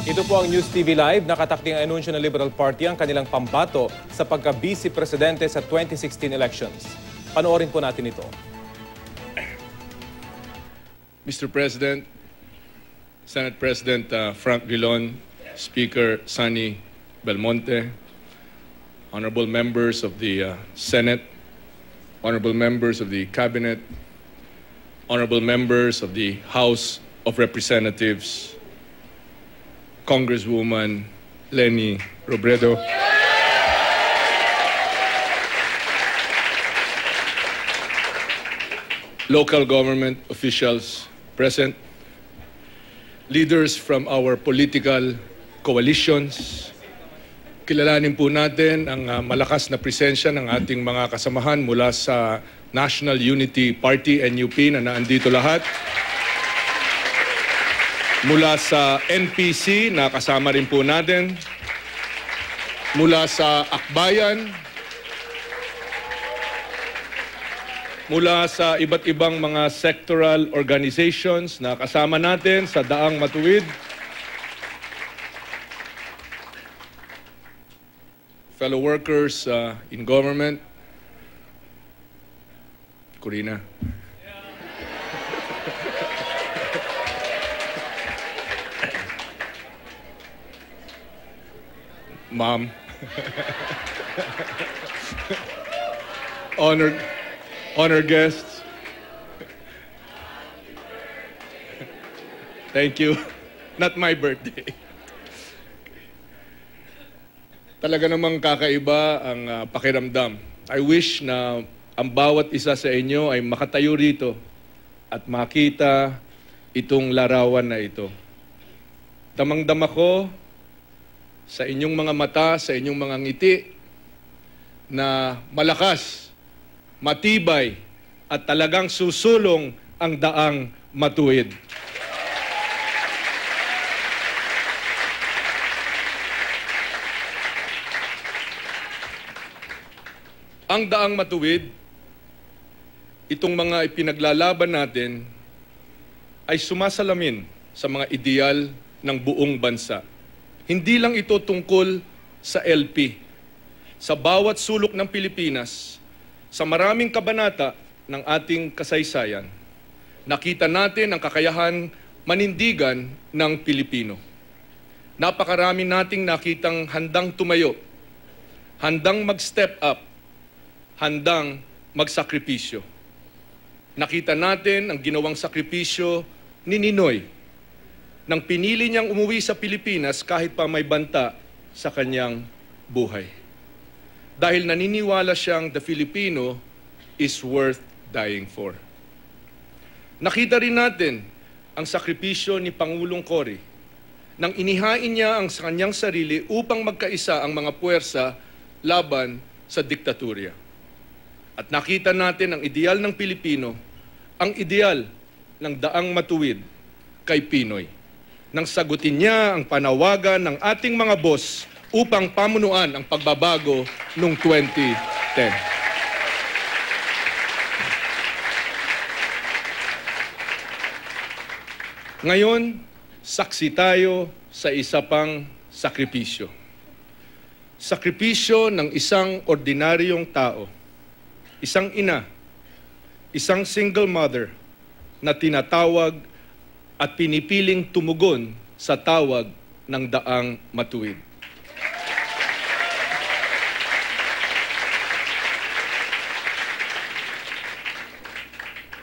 Ito po ang News TV Live. Nakatakding anunsyo ng Liberal Party ang kanilang pambato sa pagka-vice presidente sa 2016 elections. Panoorin po natin ito. Mr. President, Senate President Frank Drilon, Speaker Sonny Belmonte, honorable members of the Senate, honorable members of the Cabinet, honorable members of the House of Representatives, Congresswoman Leni Robredo, local government officials present, leaders from our political coalitions. Kilalanin po natin ang malakas na presensya ng ating mga kasamahan mula sa National Unity Party, NUP, na naandito lahat. Mula sa NPC, na kasama rin po natin. Mula sa Akbayan. Mula sa iba't ibang mga sectoral organizations na kasama natin sa Daang Matuwid. Fellow workers in government. Corina. Ma'am. Honored guests. Thank you. Not my birthday. Talaga namang kakaiba ang pakiramdam. I wish na ang bawat isa sa inyo ay makatayo rito at makita itong larawan na ito. Damang-dama ko sa inyong mga mata, sa inyong mga ngiti, na malakas, matibay, at talagang susulong ang Daang Matuwid. Ang Daang Matuwid, itong mga ipinaglalaban natin, ay sumasalamin sa mga ideal ng buong bansa. Hindi lang ito tungkol sa LP. Sa bawat sulok ng Pilipinas, sa maraming kabanata ng ating kasaysayan, nakita natin ang kakayahan manindigan ng Pilipino. Napakarami nating nakitang handang tumayo, handang mag-step up, handang magsakripisyo. Nakita natin ang ginawang sakripisyo ni Ninoy nang pinili niyang umuwi sa Pilipinas kahit pa may banta sa kanyang buhay. Dahil naniniwala siyang the Filipino is worth dying for. Nakita rin natin ang sakripisyo ni Pangulong Cory nang inihain niya ang kanyang sarili upang magkaisa ang mga puwersa laban sa diktatorya. At nakita natin ang ideal ng Pilipino, ang ideal ng Daang Matuwid kay Pinoy, nang sagutin niya ang panawagan ng ating mga boss upang pamunuan ang pagbabago noong 2010. Ngayon, saksi tayo sa isa pang sakripisyo. Sakripisyo ng isang ordinaryong tao, isang ina, isang single mother na tinatawag at pinipiling tumugon sa tawag ng Daang Matuwid.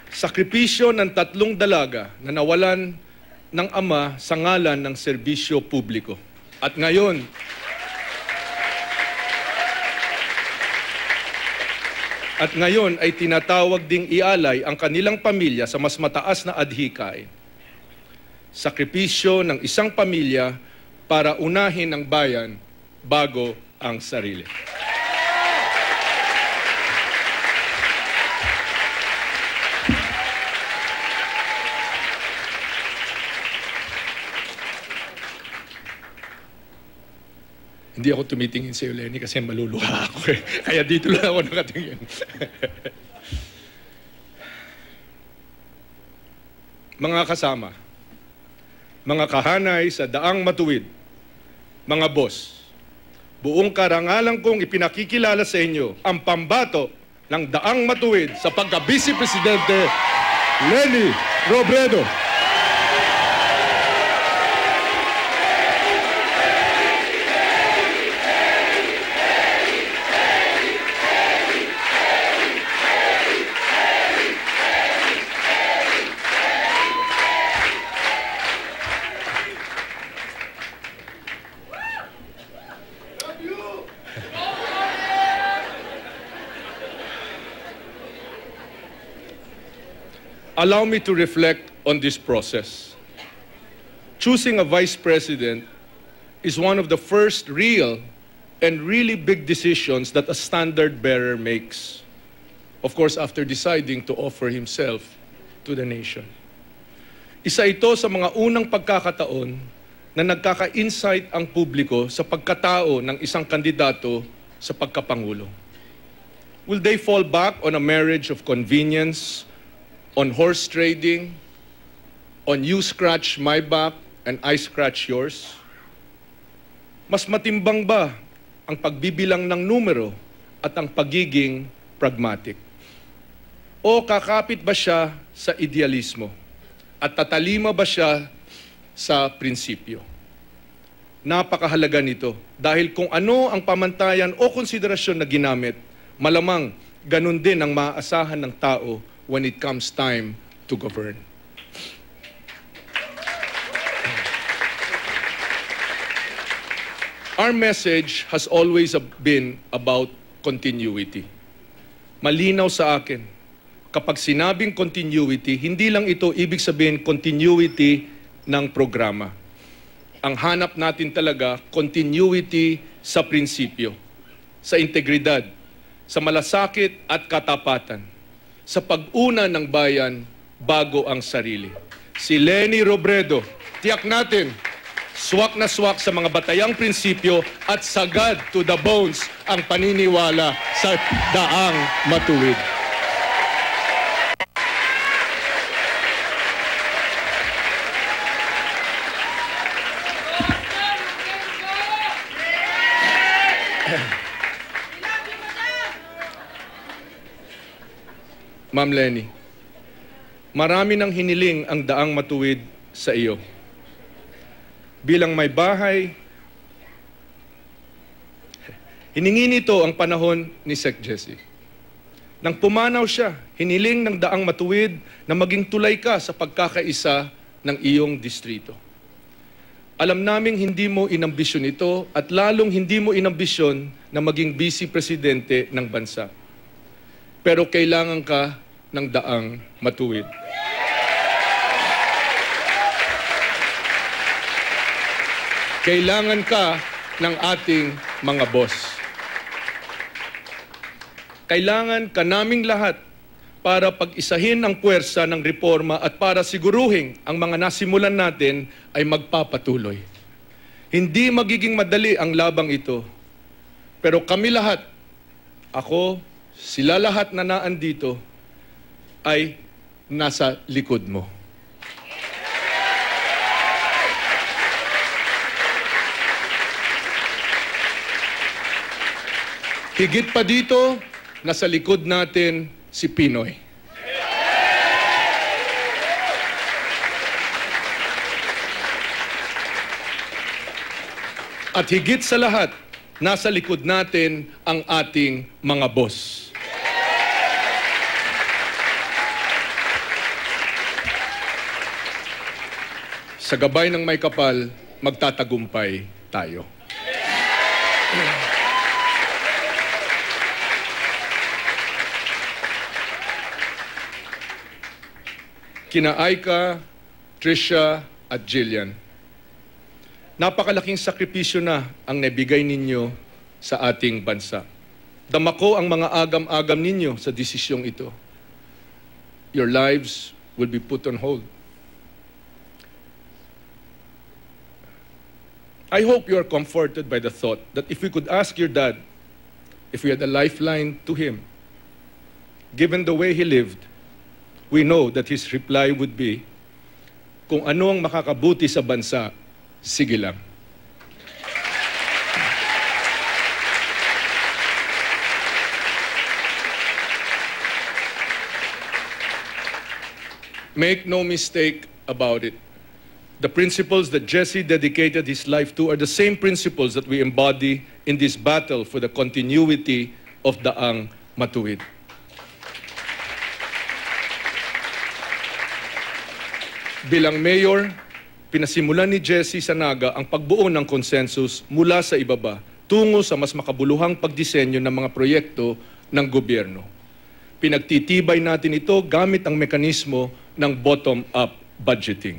Sakripisyo ng 3 dalaga na nawalan ng ama sa ngalan ng serbisyo publiko. At ngayon, ay tinatawag ding ialay ang kanilang pamilya sa mas mataas na adhikain. Sakripisyo ng isang pamilya para unahin ang bayan bago ang sarili. Hindi ako tumitingin sa iyo, Leni, kasi maluluha ako eh. Kaya dito lang ako nakatingin. Mga kasama, mga kahanay sa Daang Matuwid, mga boss, buong karangalan kong ipinakikilala sa inyo ang pambato ng Daang Matuwid sa pagka-Vice Presidente, Leni Robredo. Allow me to reflect on this process. Choosing a vice president is one of the first real and really big decisions that a standard bearer makes. Of course, after deciding to offer himself to the nation. Isa ito sa mga unang pagkakataon na nagkaka-insight ang publiko sa pagkatao ng isang kandidato sa pagkapangulo. Will they fall back on a marriage of convenience, on horse trading, on you scratch my back and I scratch yours? Mas matimbang ba ang pagbibilang ng numero at ang pagiging pragmatic? O kakapit ba siya sa idealismo at tatalima ba siya sa prinsipyo? Napakahalaga nito dahil kung ano ang pamantayan o konsiderasyon na ginamit, malamang ganun din ang maaasahan ng tao when it comes time to govern. Our message has always been about continuity. Malinaw sa akin, kapag sinabing continuity, hindi lang ito ibig sabihin continuity ng programa. Ang hanap natin talaga, continuity sa prinsipyo, sa integridad, sa malasakit at katapatan, sa pag-una ng bayan bago ang sarili. Si Leni Robredo, tiyak natin, swak na swak sa mga batayang prinsipyo at sagad to the bones ang paniniwala sa Daang Matuwid. Ma'am Leni, marami nang hiniling ang Daang Matuwid sa iyo. Bilang may bahay, hiningi nito ang panahon ni Sec. Jesse. Nang pumanaw siya, hiniling ng Daang Matuwid na maging tulay ka sa pagkakaisa ng iyong distrito. Alam naming hindi mo inambisyon ito at lalong hindi mo inambisyon na maging vice presidente ng bansa. Pero kailangan ka ng Daang Matuwid. Kailangan ka ng ating mga boss. Kailangan ka naming lahat para pag-isahin ang puwersa ng reforma at para siguruhin ang mga nasimulan natin ay magpapatuloy. Hindi magiging madali ang labang ito. Pero kami lahat, ako, sila lahat na naandito, ay nasa likod mo. Higit pa dito, nasa likod natin si Pinoy. At higit sa lahat, nasa likod natin ang ating mga boss. Sa gabay ng may kapal, magtatagumpay tayo. Kina Aika, Tricia at Jillian, napakalaking sakripisyo na ang nabigay ninyo sa ating bansa. Damako ang mga agam-agam ninyo sa desisyong ito. Your lives will be put on hold. I hope you are comforted by the thought that if we could ask your dad, if we had a lifeline to him, given the way he lived, we know that his reply would be, kung ano ang makakabuti sa bansa, sige lang. Make no mistake about it. The principles that Jesse dedicated his life to are the same principles that we embody in this battle for the continuity of Daang Matuwid. Bilang mayor, pinasimulan ni Jesse sa Naga ang pagbuo ng consensus mula sa ibaba tungo sa mas makabuluhang pagdisenyo ng mga proyekto ng gobyerno. Pinagtitibay natin ito gamit ang mekanismo ng bottom-up budgeting.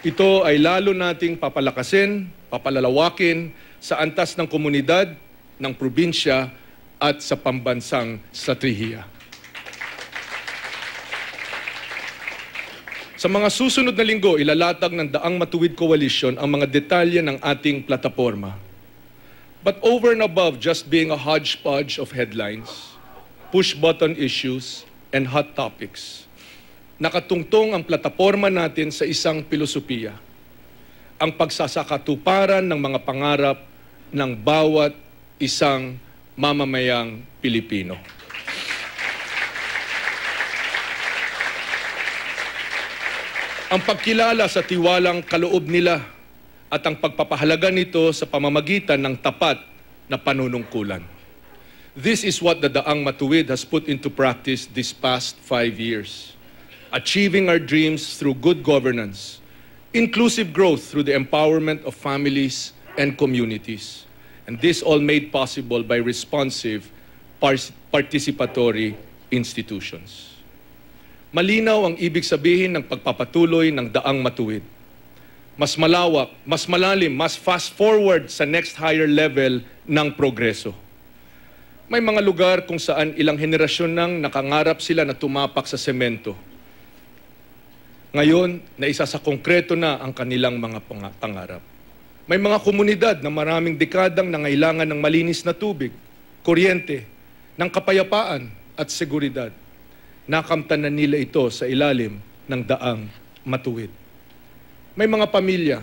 Ito ay lalo nating papalakasin, papalalawakin sa antas ng komunidad, ng probinsya at sa pambansang stratehiya. Sa mga susunod na linggo, ilalatag ng Daang Matuwid Coalition ang mga detalye ng ating plataporma. But over and above just being a hodgepodge of headlines, push-button issues, and hot topics, nakatungtong ang plataporma natin sa isang pilosopiya, ang pagsasakatuparan ng mga pangarap ng bawat isang mamamayang Pilipino. Ang pagkilala sa tiwalang kaloob nila at ang pagpapahalaga nito sa pamamagitan ng tapat na panunungkulan. This is what the Daang Matuwid has put into practice this past 5 years. Achieving our dreams through good governance, inclusive growth through the empowerment of families and communities. And this all made possible by responsive, participatory institutions. Malinaw ang ibig sabihin ng pagpapatuloy ng Daang Matuwid. Mas malawak, mas malalim, mas fast forward sa next higher level ng progreso. May mga lugar kung saan ilang henerasyon nang nakangarap sila na tumapak sa semento. Ngayon, naisa sa konkreto na ang kanilang mga pangarap. May mga komunidad na maraming dekadang nangailangan ng malinis na tubig, kuryente, ng kapayapaan at seguridad. Nakamtan na nila ito sa ilalim ng Daang Matuwid. May mga pamilya,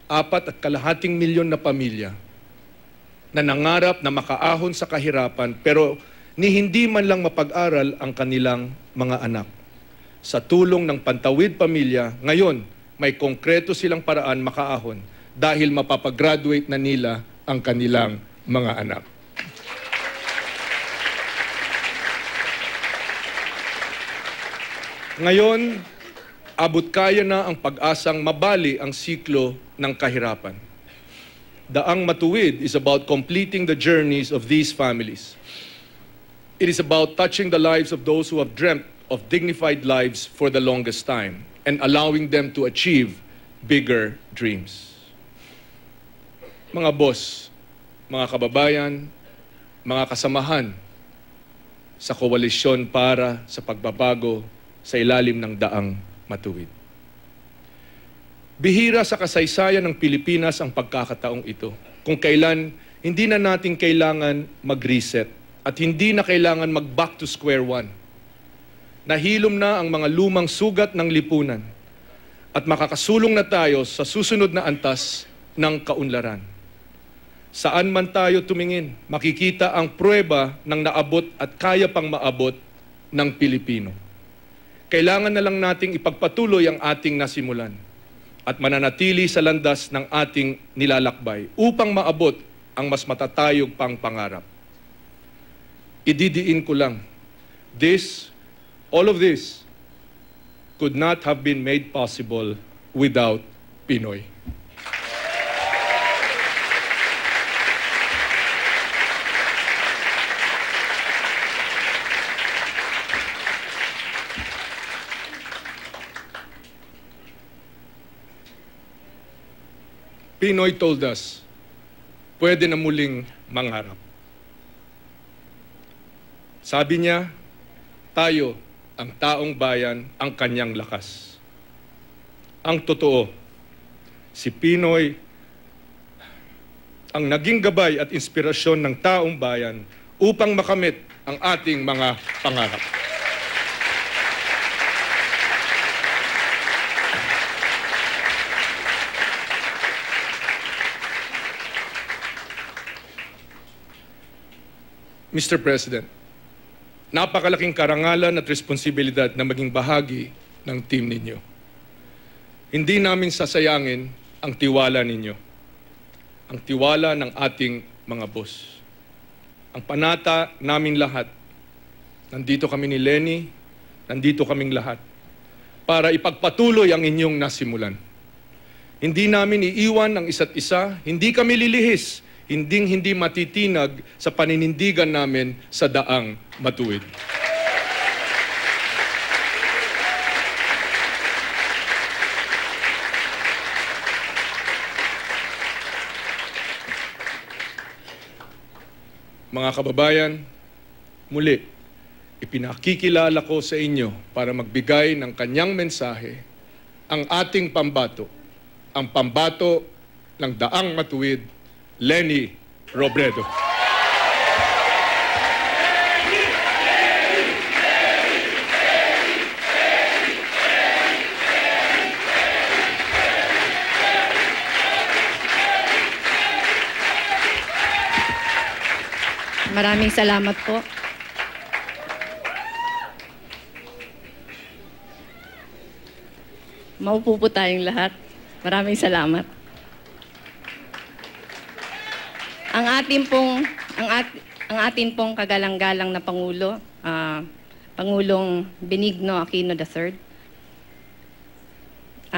4.2 milyon na pamilya, na nangarap na makaahon sa kahirapan pero ni hindi man lang mapag-aral ang kanilang mga anak. Sa tulong ng Pantawid Pamilya, ngayon may konkreto silang paraan makaahon dahil mapapag-graduate na nila ang kanilang mga anak. Ngayon, abot kaya na ang pag-asang mabali ang siklo ng kahirapan. Daang Matuwid is about completing the journeys of these families. It is about touching the lives of those who have dreamt of dignified lives for the longest time and allowing them to achieve bigger dreams. Mga boss, mga kababayan, mga kasamahan sa koalisyon para sa pagbabago sa ilalim ng Daang Matuwid. Bihira sa kasaysayan ng Pilipinas ang pagkakataong ito, kung kailan hindi na natin kailangan mag-reset at hindi na kailangan mag-back to square one. Nahilom na ang mga lumang sugat ng lipunan at makakasulong na tayo sa susunod na antas ng kaunlaran. Saan man tayo tumingin, makikita ang pruweba ng naabot at kaya pang maabot ng Pilipino. Kailangan na lang nating ipagpatuloy ang ating nasimulan at mananatili sa landas ng ating nilalakbay upang maabot ang mas matatayog pang pangarap. Ididiin ko lang, all of this could not have been made possible without Pinoy. Pinoy told us, pwede na muling mangarap. Sabi niya, tayo, ang taong bayan, ang kanyang lakas. Ang totoo, si Pinoy ang naging gabay at inspirasyon ng taong bayan upang makamit ang ating mga pangarap. Mr. President, napakalaking karangalan at responsibilidad na maging bahagi ng team ninyo. Hindi namin sasayangin ang tiwala ninyo, ang tiwala ng ating mga boss. Ang panata naming lahat, nandito kami ni Lenny, nandito kaming lahat, para ipagpatuloy ang inyong nasimulan. Hindi namin iiwan ang isa't isa, hindi kami lilihis, hindi matitinag sa paninindigan namin sa daang matuwid. Mga kababayan, muli, ipinakikilala ko sa inyo para magbigay ng kanyang mensahe ang ating pambato, ang pambato ng daang matuwid, Lenny Robredo. Maraming salamat po. Maupo po tayong lahat. Maraming salamat. Ang atin pong kagalang-galang na Pangulo, Pangulong Benigno Aquino III,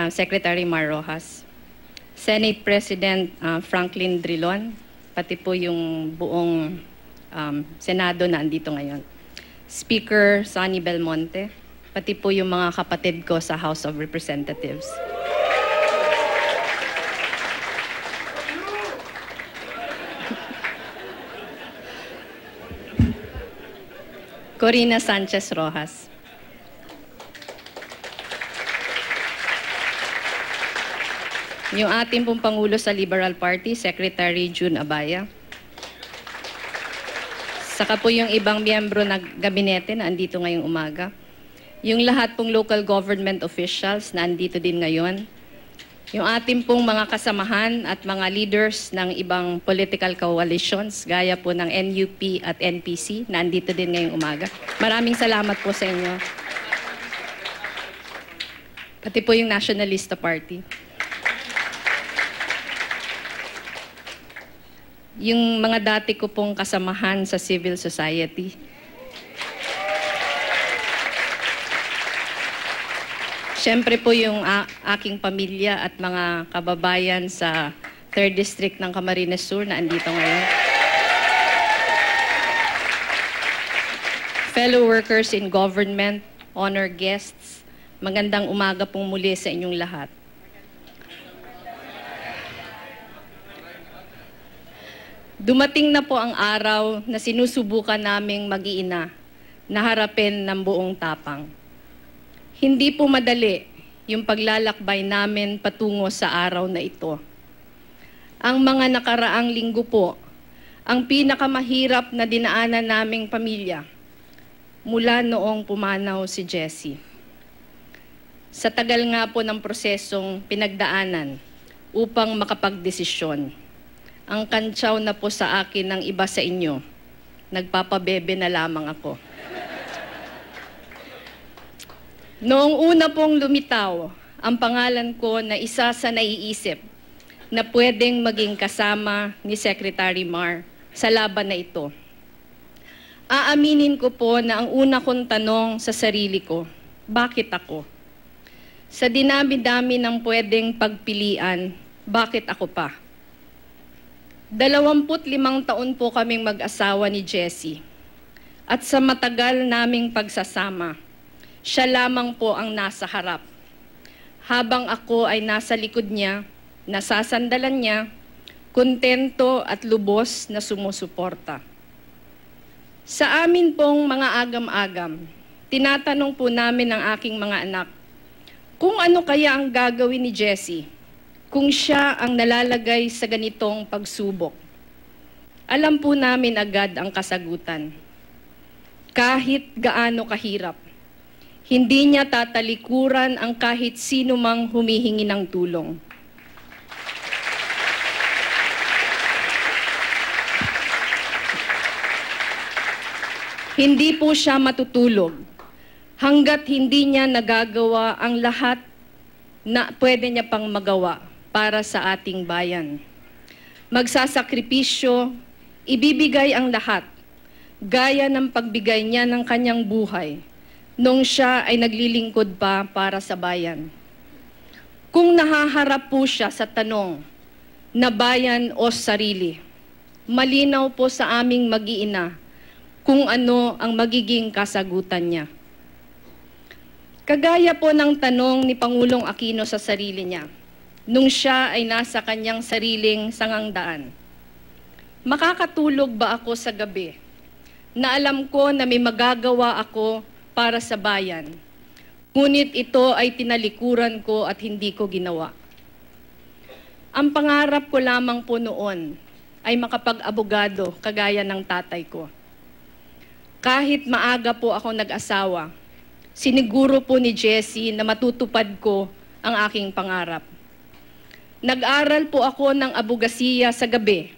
Secretary Mar Rojas, Senate President Franklin Drilon, pati po yung buong Senado na andito ngayon, Speaker Sonny Belmonte, pati po yung mga kapatid ko sa House of Representatives. Corina Sanchez Rojas. Yung ating pong Pangulo sa Liberal Party, Secretary June Abaya. Saka po yung ibang miyembro ng gabinete na andito ngayong umaga. Yung lahat pong local government officials na andito din ngayon. Yung ating pong mga kasamahan at mga leaders ng ibang political coalitions, gaya po ng NUP at NPC, na andito din ngayong umaga. Maraming salamat po sa inyo. Pati po yung Nationalista Party. Yung mga dati ko pong kasamahan sa civil society. Siyempre po yung aking pamilya at mga kababayan sa 3rd District ng Camarines Sur na andito ngayon. Fellow workers in government, honor guests, magandang umaga pong muli sa inyong lahat. Dumating na po ang araw na sinusubukan naming mag-iina na harapin ng buong tapang. Hindi po madali yung paglalakbay namin patungo sa araw na ito. Ang mga nakaraang linggo po, ang pinakamahirap na dinaanan naming pamilya mula noong pumanaw si Jessie. Sa tagal nga po ng prosesong pinagdaanan upang makapagdesisyon, ang kantsaw na po sa akin ng iba sa inyo, nagpapabebe na lamang ako. Noong una pong lumitaw ang pangalan ko na isa sa naiisip na pwedeng maging kasama ni Secretary Mar sa laban na ito, aaminin ko po na ang una kong tanong sa sarili ko, bakit ako? Sa dinami-dami ng pwedeng pagpilian, bakit ako pa? 25 taon po kaming mag-asawa ni Jessie. At sa matagal naming pagsasama, siya lamang po ang nasa harap. Habang ako ay nasa likod niya, nasasandalan niya, kontento at lubos na sumusuporta. Sa amin pong mga agam-agam, tinatanong po namin ang aking mga anak, kung ano kaya ang gagawin ni Jessie kung siya ang nalalagay sa ganitong pagsubok. Alam po namin agad ang kasagutan. Kahit gaano kahirap, hindi niya tatalikuran ang kahit sino mang humihingi ng tulong. Hindi po siya matutulog hanggat hindi niya nagagawa ang lahat na pwede niya pang magawa para sa ating bayan. Magsasakripisyo, ibibigay ang lahat, gaya ng pagbigay niya ng kanyang buhay nung siya ay naglilingkod pa para sa bayan. Kung nahaharap po siya sa tanong na bayan o sarili, malinaw po sa aming mag-iina kung ano ang magiging kasagutan niya. Kagaya po ng tanong ni Pangulong Aquino sa sarili niya, nung siya ay nasa kanyang sariling sangangdaan. Makakatulog ba ako sa gabi na alam ko na may magagawa ako para sa bayan, ngunit ito ay tinalikuran ko at hindi ko ginawa? Ang pangarap ko lamang po noon ay makapag-abogado kagaya ng tatay ko. Kahit maaga po ako nag-asawa, siniguro po ni Jessie na matutupad ko ang aking pangarap. Nag-aral po ako ng abogasiya sa gabi,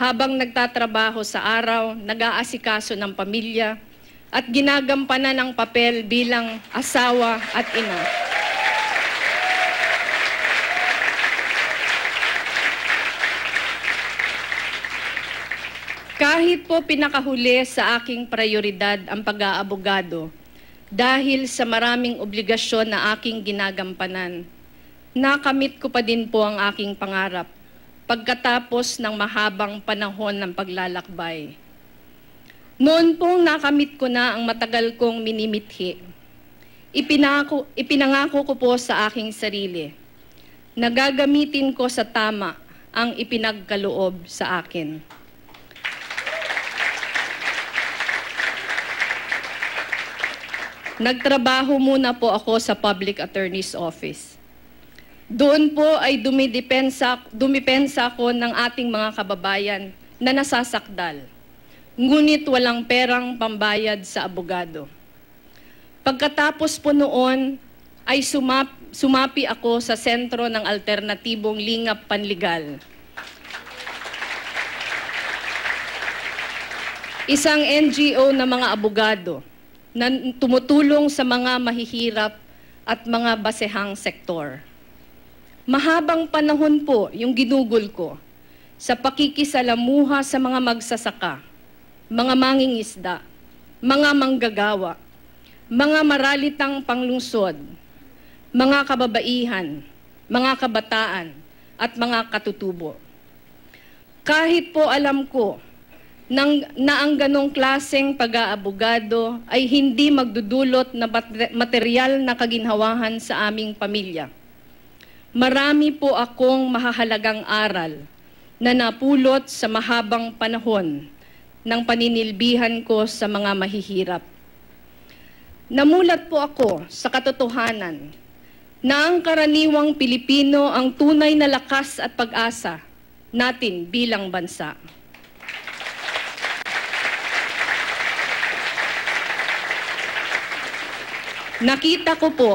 habang nagtatrabaho sa araw, nag-aasikaso ng pamilya, at ginagampanan ng papel bilang asawa at ina. Kahit po pinakahuli sa aking prioridad ang pag-aabogado, dahil sa maraming obligasyon na aking ginagampanan, nakamit ko pa din po ang aking pangarap pagkatapos ng mahabang panahon ng paglalakbay. Noon pong nakamit ko na ang matagal kong minimithi, ipinangako ko po sa aking sarili na gagamitin ko sa tama ang ipinagkaloob sa akin. Nagtrabaho muna po ako sa Public Attorney's Office. Doon po ay dumipensa ako ng ating mga kababayan na nasasakdal, ngunit walang perang pambayad sa abogado. Pagkatapos po noon ay sumapi ako sa Sentro ng Alternatibong Lingap Panligal. Isang NGO na mga abogado na tumutulong sa mga mahihirap at mga basehang sektor. Mahabang panahon po yung ginugol ko sa pakikisalamuha sa mga magsasaka, mga mangingisda, mga manggagawa, mga maralitang panglungsod, mga kababaihan, mga kabataan, at mga katutubo. Kahit po alam ko na ang ganong klaseng pag-aabogado ay hindi magdudulot na material na kaginhawahan sa aming pamilya. Marami po akong mahahalagang aral na napulot sa mahabang panahon ng paninilbihan ko sa mga mahihirap. Namulat po ako sa katotohanan na ang karaniwang Pilipino ang tunay na lakas at pag-asa natin bilang bansa. Nakita ko po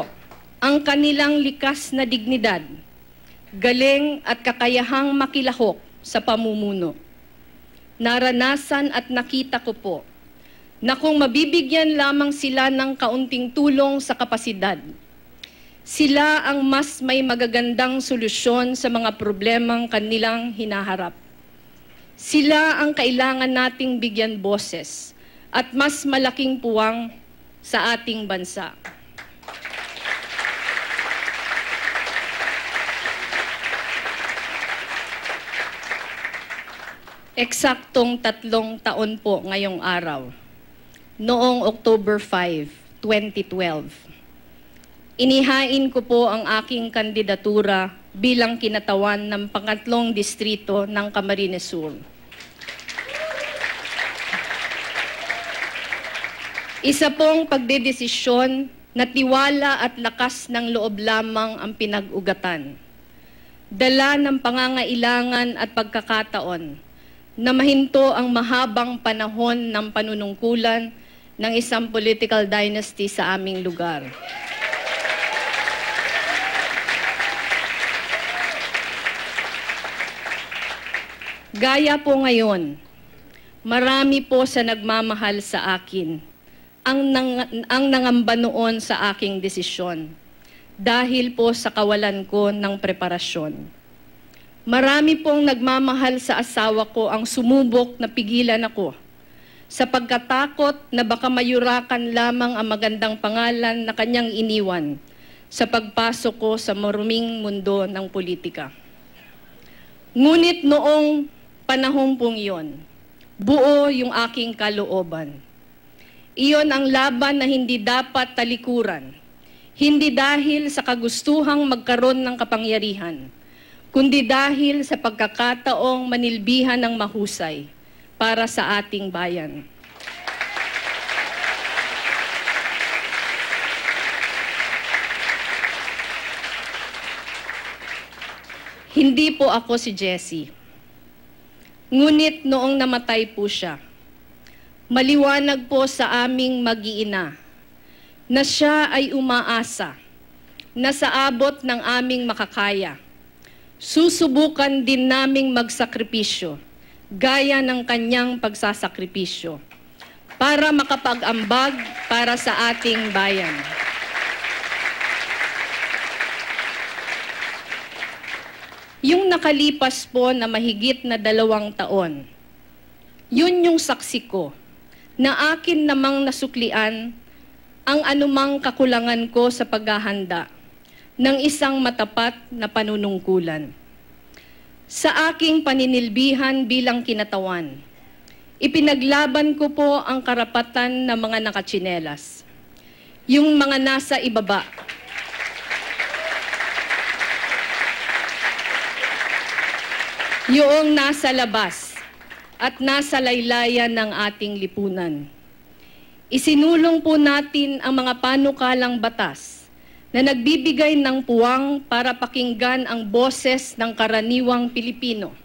ang kanilang likas na dignidad, galing at kakayahang makilahok sa pamumuno. Naranasan at nakita ko po na kung mabibigyan lamang sila ng kaunting tulong sa kapasidad, sila ang mas may magagandang solusyon sa mga problemang kanilang hinaharap. Sila ang kailangan nating bigyan boses at mas malaking puwang sa ating bansa. Eksaktong 3 taon po ngayong araw, noong October 5, 2012. Inihain ko po ang aking kandidatura bilang kinatawan ng pangatlong distrito ng Camarines Sur. Isa pong pagdedesisyon na tiwala at lakas ng loob lamang ang pinag-ugatan. Dala ng pangangailangan at pagkakataon na mahinto ang mahabang panahon ng panunungkulan ng isang political dynasty sa aming lugar. Gaya po ngayon, marami po sa nagmamahal sa akin ang nangamba noon sa aking desisyon dahil po sa kawalan ko ng preparasyon. Marami pong nagmamahal sa asawa ko ang sumubok na pigilan ako sa pagkatakot na baka mayurakan lamang ang magandang pangalan na kanyang iniwan sa pagpasok ko sa maruming mundo ng politika. Ngunit noong panahon pong iyon, buo yung aking kalooban. Iyon ang laban na hindi dapat talikuran, hindi dahil sa kagustuhang magkaroon ng kapangyarihan, kundi dahil sa pagkakataong manilbihan ng mahusay para sa ating bayan. Hindi po ako si Jessie. Ngunit noong namatay po siya, maliwanag po sa aming mag-iina na siya ay umaasa na sa abot ng aming makakaya, susubukan din naming magsakripisyo gaya ng kanyang pagsasakripisyo para makapag-ambag para sa ating bayan. Yung nakalipas po na mahigit na 2 taon, yun yung saksi ko na akin namang nasuklian ang anumang kakulangan ko sa paghahanda ng isang matapat na panunungkulan. Sa aking paninilbihan bilang kinatawan, ipinaglaban ko po ang karapatan ng mga nakatsinelas, yung mga nasa ibaba, yung nasa labas at nasa laylayan ng ating lipunan. Isinulong po natin ang mga panukalang batas na nagbibigay ng puwang para pakinggan ang boses ng karaniwang Pilipino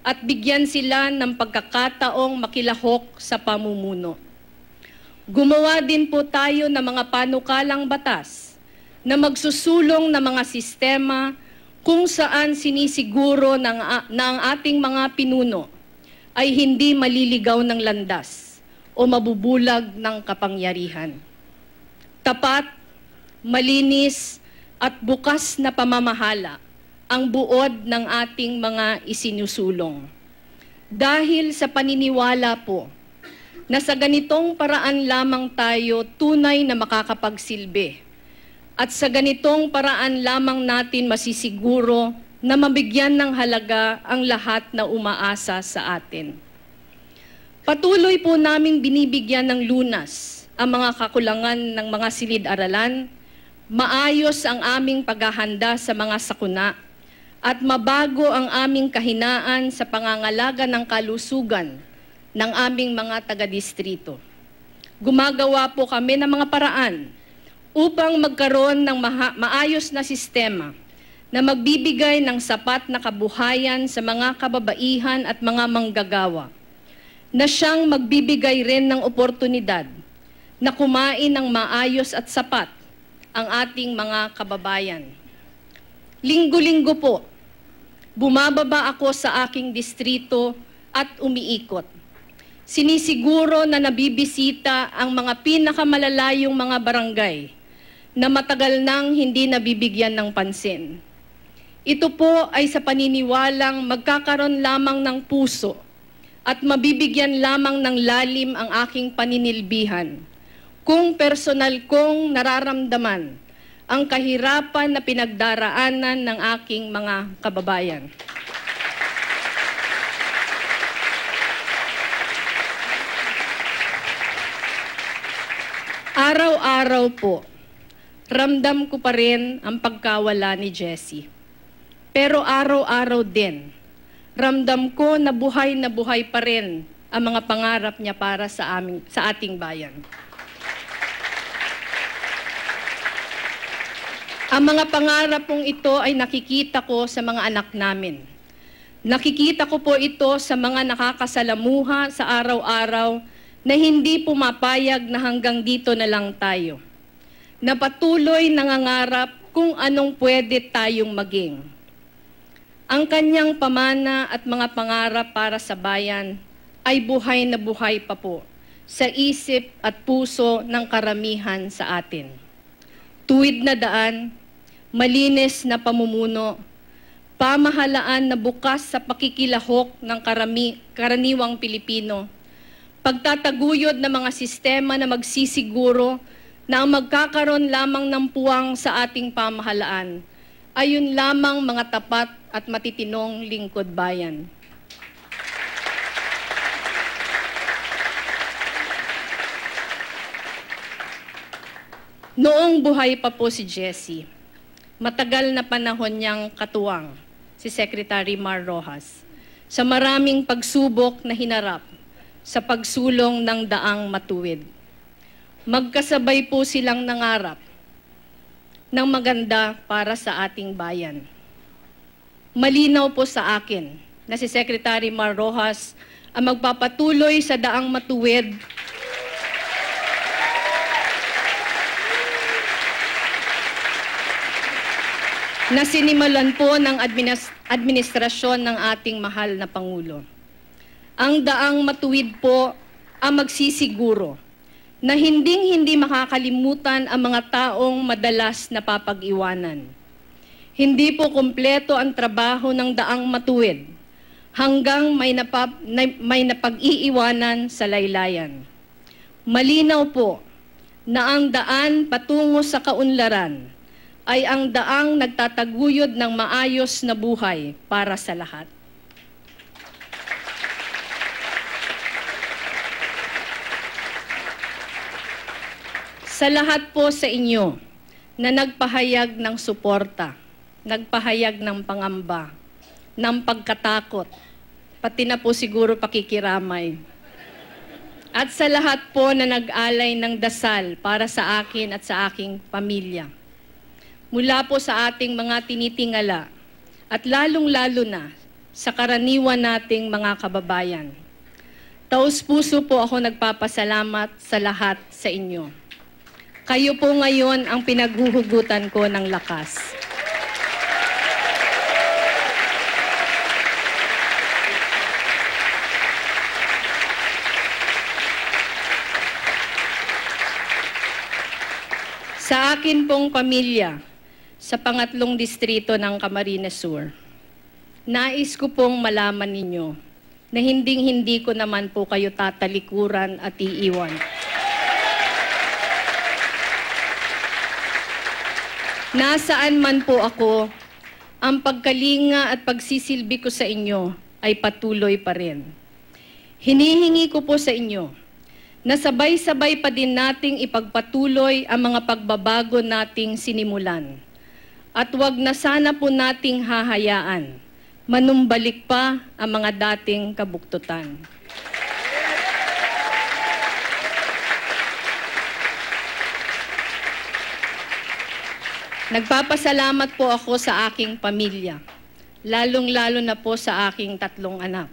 at bigyan sila ng pagkakataong makilahok sa pamumuno. Gumawa din po tayo ng mga panukalang batas na magsusulong ng mga sistema kung saan sinisiguro na ang ating mga pinuno ay hindi maliligaw ng landas o mabubulag ng kapangyarihan. Tapat, malinis at bukas na pamamahala ang buod ng ating mga isinusulong. Dahil sa paniniwala po na sa ganitong paraan lamang tayo tunay na makakapagsilbi at sa ganitong paraan lamang natin masisiguro na mabigyan ng halaga ang lahat na umaasa sa atin. Patuloy po naming binibigyan ng lunas ang mga kakulangan ng mga silid-aralan, maayos ang aming paghahanda sa mga sakuna, at mabago ang aming kahinaan sa pangangalaga ng kalusugan ng aming mga taga-distrito. Gumagawa po kami ng mga paraan upang magkaroon ng maayos na sistema na magbibigay ng sapat na kabuhayan sa mga kababaihan at mga manggagawa, na siyang magbibigay rin ng oportunidad na kumain ng maayos at sapat ang ating mga kababayan. Linggo-linggo po, bumababa ako sa aking distrito at umiikot. Sinisiguro na nabibisita ang mga pinakamalalayong mga barangay na matagal nang hindi nabibigyan ng pansin. Ito po ay sa paniniwalang magkakaroon lamang ng puso at mabibigyan lamang ng lalim ang aking paninilbihan kung personal kong nararamdaman ang kahirapan na pinagdaraanan ng aking mga kababayan. Araw-araw po, ramdam ko pa rin ang pagkawala ni Jessie. Pero araw-araw din, ramdam ko na buhay pa rin ang mga pangarap niya para sa ating bayan. Ang mga pangarap pong ito ay nakikita ko sa mga anak namin. Nakikita ko po ito sa mga nakakasalamuha sa araw-araw na hindi pumapayag na hanggang dito na lang tayo, na patuloy nangangarap kung anong pwede tayong maging. Ang kanyang pamana at mga pangarap para sa bayan ay buhay na buhay pa po sa isip at puso ng karamihan sa atin. Tuwid na daan, malinis na pamumuno, pamahalaan na bukas sa pakikilahok ng karaniwang Pilipino, pagtataguyod ng mga sistema na magsisiguro na ang magkakaroon lamang ng puwang sa ating pamahalaan ay yun lamang mga tapat at matitinong lingkod bayan. Noong buhay pa po si Jessie, matagal na panahon niyang katuwang si Secretary Mar Rojas sa maraming pagsubok na hinarap sa pagsulong ng daang matuwid. Magkasabay po silang nangarap ng maganda para sa ating bayan. Malinaw po sa akin na si Secretary Mar Rojas ang magpapatuloy sa daang matuwid na sinimulan po ng administrasyon ng ating mahal na Pangulo. Ang daang matuwid po ang magsisiguro na hindi makakalimutan ang mga taong madalas napapag-iwanan. Hindi po kumpleto ang trabaho ng daang matuwid hanggang may napag-iiwanan sa laylayan. Malinaw po na ang daan patungo sa kaunlaran ay ang daang nagtataguyod ng maayos na buhay para sa lahat. Sa lahat po sa inyo na nagpahayag ng suporta, nagpahayag ng pangamba, ng pagkatakot, pati na po siguro pakikiramay. At sa lahat po na nag-alay ng dasal para sa akin at sa aking pamilya. Mula po sa ating mga tinitingala at lalong-lalo na sa karaniwan nating mga kababayan. Taos-puso po ako nagpapasalamat sa lahat sa inyo. Kayo po ngayon ang pinaghuhugutan ko ng lakas. Sa akin pong pamilya, sa pangatlong distrito ng Camarines Sur, nais ko pong malaman ninyo na hindi ko naman po kayo tatalikuran at iiwan. Nasaan man po ako, ang pagkalinga at pagsisilbi ko sa inyo ay patuloy pa rin. Hinihingi ko po sa inyo na sabay-sabay pa din nating ipagpatuloy ang mga pagbabago nating sinimulan. At wag na sana po nating hahayaan, manumbalik pa ang mga dating kabuktutan. Nagpapasalamat po ako sa aking pamilya, lalong-lalo na po sa aking 3 anak.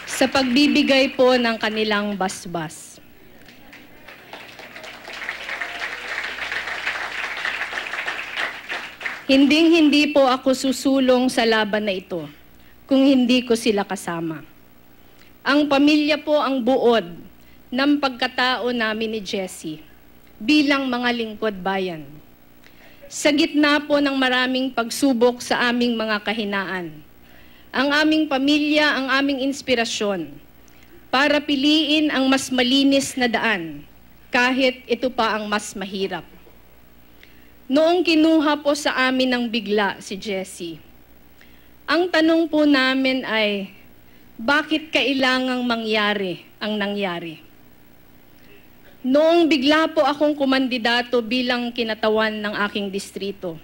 Sa pagbibigay po ng kanilang basbas. Hindi po ako susulong sa laban na ito kung hindi ko sila kasama. Ang pamilya po ang buod ng pagkatao namin ni Jessie bilang mga lingkod bayan. Sa gitna po ng maraming pagsubok sa aming mga kahinaan, ang aming pamilya ang aming inspirasyon para piliin ang mas malinis na daan kahit ito pa ang mas mahirap. Noong kinuha po sa amin ng bigla si Jessie, ang tanong po namin ay, bakit kailangang mangyari ang nangyari? Noong bigla po akong kumandidato bilang kinatawan ng aking distrito,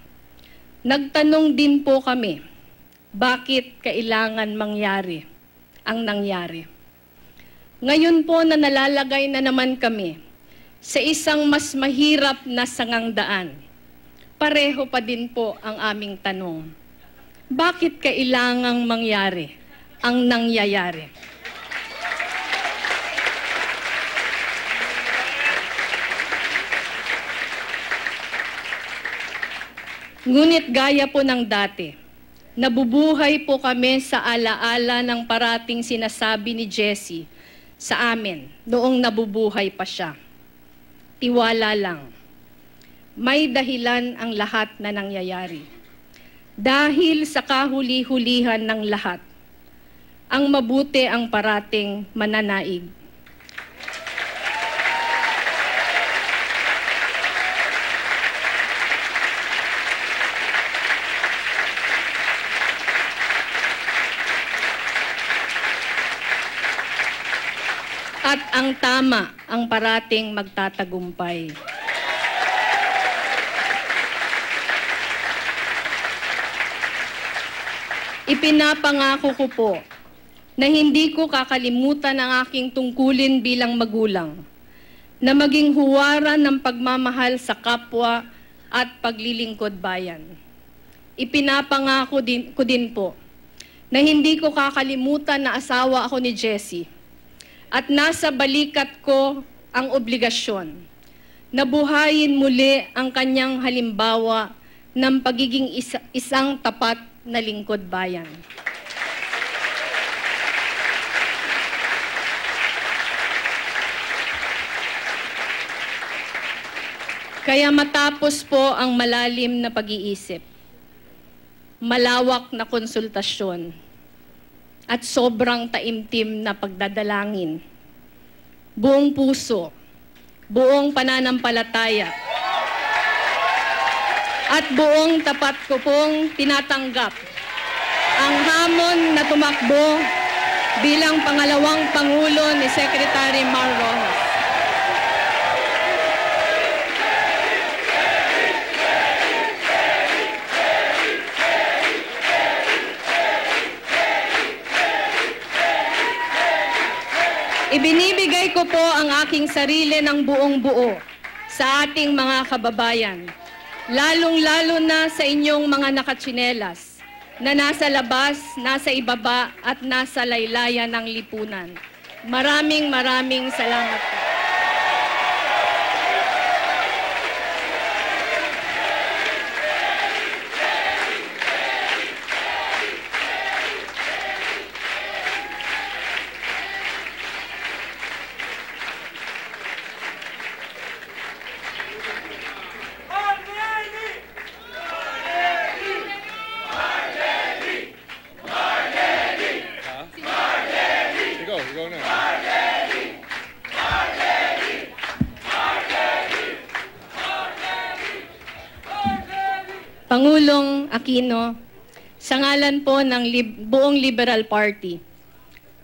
nagtanong din po kami, bakit kailangan mangyari ang nangyari? Ngayon po na nalalagay na naman kami sa isang mas mahirap na sangangdaan, pareho pa din po ang aming tanong. Bakit kailangang mangyari ang nangyayari? Ngunit gaya po ng dati, Nabubuhay po kami sa alaala ng parating sinasabi ni Jessie sa amin noong nabubuhay pa siya. Tiwala lang. May dahilan ang lahat na nangyayari. Dahil sa kahuli-hulihan ng lahat, ang mabuti ang parating mananaig. At ang tama ang parating magtatagumpay. Ipinapangako ko po na hindi ko kakalimutan ang aking tungkulin bilang magulang, na maging huwaran ng pagmamahal sa kapwa at paglilingkod bayan. Ipinapangako ko din po na hindi ko kakalimutan na asawa ako ni Jessie at nasa balikat ko ang obligasyon na buhayin muli ang kanyang halimbawa ng pagiging isang tapat na lingkod bayan. Kaya matapos po ang malalim na pag-iisip, malawak na konsultasyon, at sobrang taimtim na pagdadalangin, buong puso, buong pananampalataya, at buong tapat ko pong tinatanggap ang hamon na tumakbo bilang pangalawang Pangulo ni Secretary Mar Rojas. Ibinibigay ko po ang aking sarili ng buong buo sa ating mga kababayan, lalong-lalo na sa inyong mga nakatsinelas na nasa labas, nasa ibaba at nasa laylayan ng lipunan. Maraming salamat po. Ikaw na. Pangulong Aquino, sa ngalan po ng buong Liberal Party,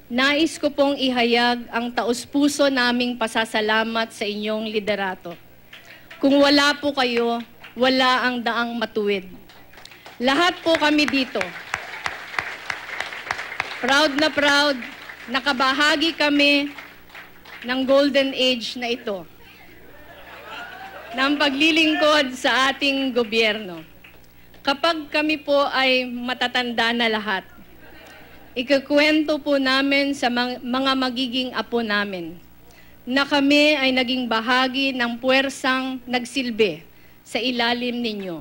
nais ko pong ihayag ang taos-puso naming pasasalamat sa inyong liderato. Kung wala po kayo, wala ang daang matuwid. Lahat po kami dito, proud na proud, nakabahagi kami ng golden age na ito, ng paglilingkod sa ating gobyerno. Kapag kami po ay matatanda na lahat, ikukwento po namin sa mga magiging apo namin na kami ay naging bahagi ng puwersang nagsilbi sa ilalim ninyo.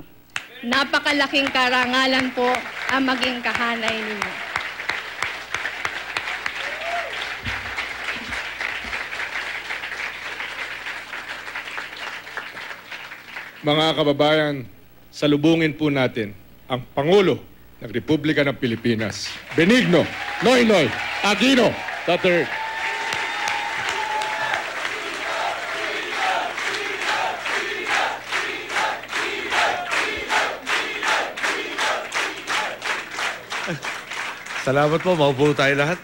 Napakalaking karangalan po ang maging kahanay ninyo. Mga kababayan, salubungin po natin ang Pangulo ng Republika ng Pilipinas, Benigno Noynoy Aquino III. Salamat po. Maupo tayo lahat.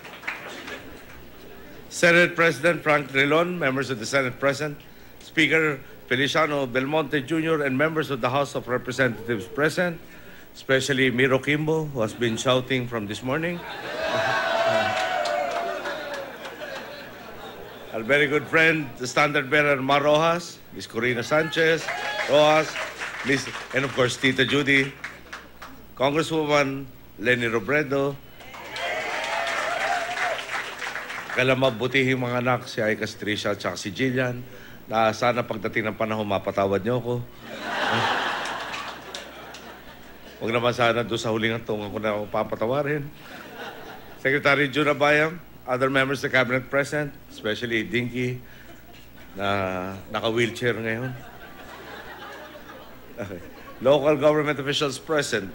Senate President Frank Drilon, members of the Senate present, Speaker Feliciano Belmonte Jr., and members of the House of Representatives present, especially Miro Kimbo, who has been shouting from this morning. Our very good friend, the Standard Bearer Mar Rojas, Ms. Corina Sanchez Rojas, and of course, Tita Judy, Congresswoman Leni Robredo, kailan mabutihing mga anak, si Aika Trisha at si Jillian, na sana pagdating ng panahon mapatawad niyo ako. Huwag naman sana doon sa huling hantong ako na papatawarin. Secretary Jun Abayam, other members of the cabinet present, especially Dinky, na naka-wheelchair ngayon. Okay. Local government officials present,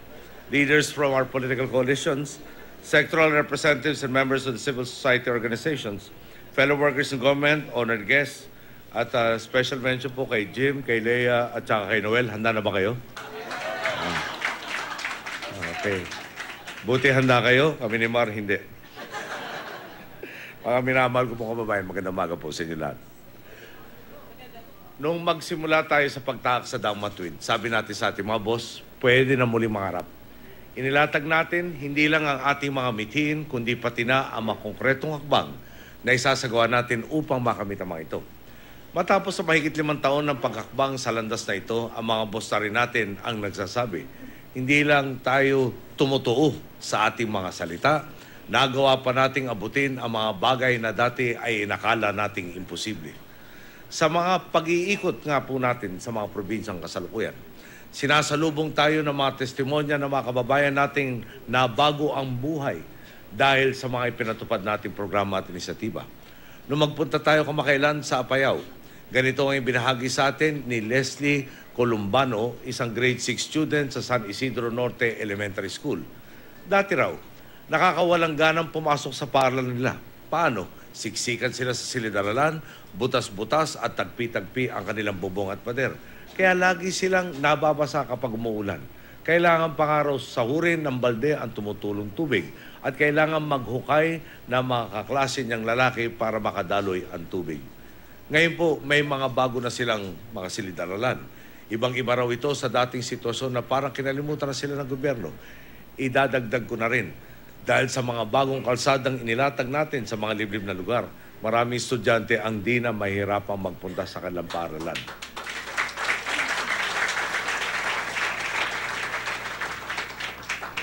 leaders from our political coalitions, sectoral representatives and members of the civil society organizations, fellow workers in government, honored guests, at special mention po kay Jim, kay Leah, at saka kay Noel. Handa na ba kayo? Okay. Buti handa kayo. Kami ni Mar, hindi. Mga minamahal ko po kababayan, magandang umaga po sa inyo lahat. Nung magsimula tayo sa pagtahak sa Dagma Twin, sabi natin sa ating mga boss, pwede na muli mangarap. Inilatag natin, hindi lang ang ating mga mithiin, kundi pati na ang mga konkretong hakbang na isasagawa natin upang makamit ang mga ito. Matapos sa mahigit 5 taon ng paghakbang sa landas na ito, ang mga boss na rin natin ang nagsasabi, hindi lang tayo tumutuo sa ating mga salita, nagawa pa nating abutin ang mga bagay na dati ay inakala nating imposible. Sa mga pag-iikot nga po natin sa mga probinsyang kasalukuyan, sinasalubong tayo ng mga testimonya ng mga kababayan nating nabago ang buhay dahil sa mga ipinatupad nating programa at inisyatiba. Nung magpunta tayo kamakailan sa Apayao, ganito ang ibinahagi sa atin ni Leslie Columbano, isang grade 6 student sa San Isidro Norte Elementary School. Dati raw, nakakawalang ganang pumasok sa paaralan nila. Paano? Siksikan sila sa silid-aralan, butas-butas at tagpi-tagpi ang kanilang bubong at pader. Kaya lagi silang nababasa kapag umuulan. Kailangan pa nga raw sahurin ng balde ang tumutulong tubig at kailangan maghukay ng mga kaklase niyang lalaki para makadaloy ang tubig. Ngayon po, may mga bago na silang mga silid-aralan. Ibang-iba raw ito sa dating sitwasyon na parang kinalimutan na sila ng gobyerno. Idadagdag ko na rin, dahil sa mga bagong kalsadang inilatag natin sa mga liblib na lugar, maraming estudyante ang di na mahirapang magpunta sa kanilang paaralan.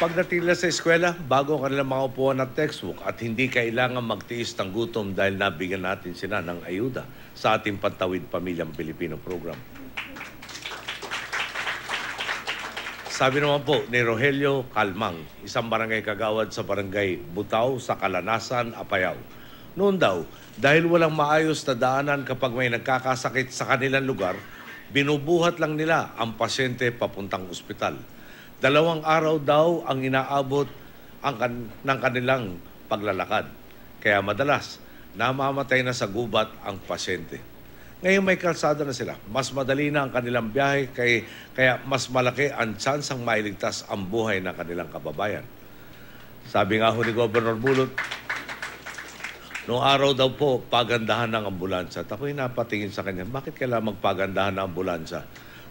Pagdating nila sa eskwela, bago ang kanilang mga upuan at textbook at hindi kailangan magtiis ng gutom dahil nabigyan natin sila ng ayuda sa ating Pantawid Pamilyang Pilipino program. Sabi naman po ni Rogelio Calmang, isang barangay kagawad sa barangay Butaw sa Kalanasan, Apayao. Noon daw, dahil walang maayos na daanan kapag may nagkakasakit sa kanilang lugar, binubuhat lang nila ang pasyente papuntang ospital. 2 araw daw ang inaabot ng kanilang paglalakad. Kaya madalas, namamatay na sa gubat ang pasyente. Ngayon may kalsada na sila. Mas madali na ang kanilang biyahe, kaya mas malaki ang tsansang mailigtas ang buhay ng kanilang kababayan. Sabi nga ho ni Governor Bulot, noong araw daw po, pagandahan ng ambulansya. At ako'y napatingin sa kanya, bakit kailangan magpagandahan ng ambulansya?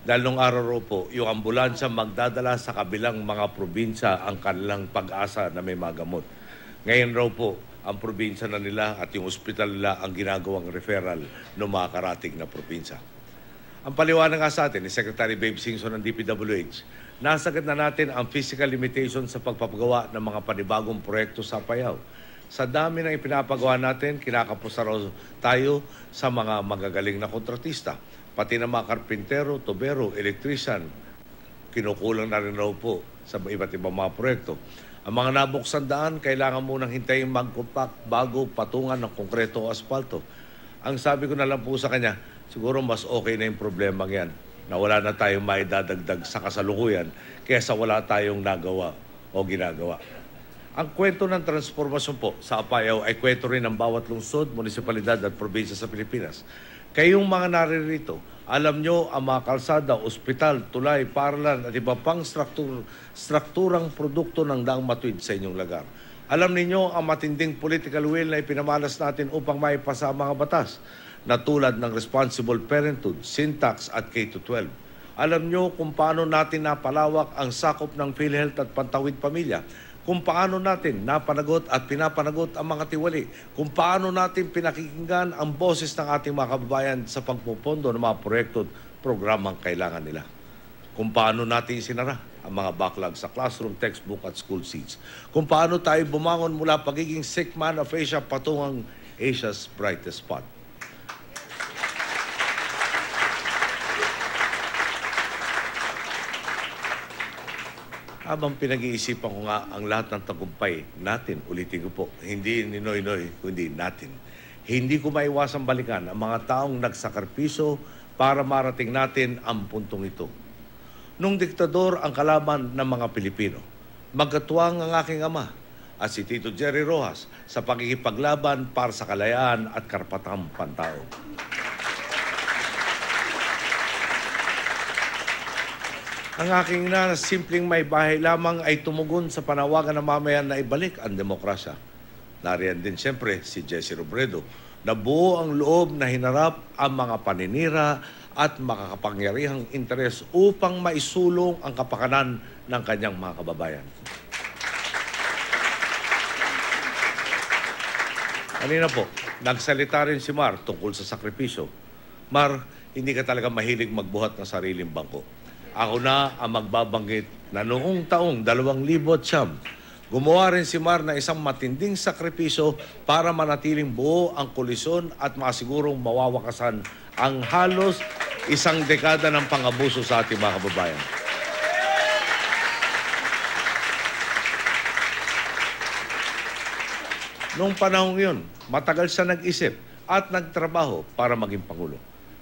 Dahil noong araw raw po, yung ambulansya magdadala sa kabilang mga probinsya ang kanilang pag-asa na may magamot. Ngayon raw po, ang probinsya na nila at yung ospital nila ang ginagawang referral ng mga karating na probinsya. Ang paliwanag nga sa atin ni Secretary Babe Singson ng DPWH, nasagad na natin ang physical limitation sa pagpapagawa ng mga panibagong proyekto sa Apayao. Sa dami ng ipinapagawa natin, kinakapos na raw tayo sa mga magagaling na kontratista. Pati na mga karpintero, tubero, elektrisan, kinukulang na rin raw po sa iba't ibang mga proyekto. Ang mga nabuksan daan, kailangan munang hintayin magkumpak bago patungan ng konkreto o asfalto. Ang sabi ko na lang po sa kanya, siguro mas okay na yung problema yan, na wala na tayong maidadagdag sa kasalukuyan kaysa wala tayong nagawa o ginagawa. Ang kwento ng transformasyon po sa Apayao ay kwento rin ng bawat lungsod, munisipalidad at probinsya sa Pilipinas. Kayong mga naririto, alam nyo ang mga kalsada, ospital, tulay, paaralan at iba pang strukturang produkto ng Dagma Twin sa inyong lugar. Alam ninyo ang matinding political will na ipinamalas natin upang maipasa ang mga batas na tulad ng responsible parenthood, syntax at K-12. Alam nyo kung paano natin napalawak ang sakop ng PhilHealth at Pantawid Pamilya, kung paano natin napanagot at pinapanagot ang mga tiwali, kung paano natin pinakikinggan ang boses ng ating mga kababayan sa pagpupondo ng mga proyekto at programang kailangan nila. Kung paano natin sinara ang mga backlog sa classroom, textbook at school seats. Kung paano tayo bumangon mula pagiging sick man of Asia patungang Asia's brightest spot. Habang pinag-iisipan ko nga ang lahat ng tagumpay natin, ulitin ko po, hindi ni Noynoy, kundi natin. Hindi ko maiwasang balikan ang mga taong nagsakripisyo para marating natin ang puntong ito. Nung diktador ang kalaban ng mga Pilipino, magkatuwang ang aking ama at si Tito Jerry Rojas sa pakikipaglaban para sa kalayaan at karapatang pantao. Ang aking ina na simpleng may bahay lamang ay tumugon sa panawagan ng mamayan na ibalik ang demokrasya. Nariyan din siyempre si Jesse Robredo na buo ang loob na hinarap ang mga paninira at makakapangyarihang interes upang maisulong ang kapakanan ng kanyang mga kababayan. Kanina po, nagsalita rin si Mar tungkol sa sakripisyo. Mar, hindi ka talaga mahilig magbuhat ng sariling bangko. Ako na ang magbabanggit na noong taong 2009, gumawa rin si Mar na isang matinding sakripisyo para manatiling buo ang koalisyon at masigurong mawawakasan ang halos isang dekada ng pang-abuso sa ating mga kababayan. Noong panahon yun, matagal siya nag-isip at nagtrabaho para maging Pangulo.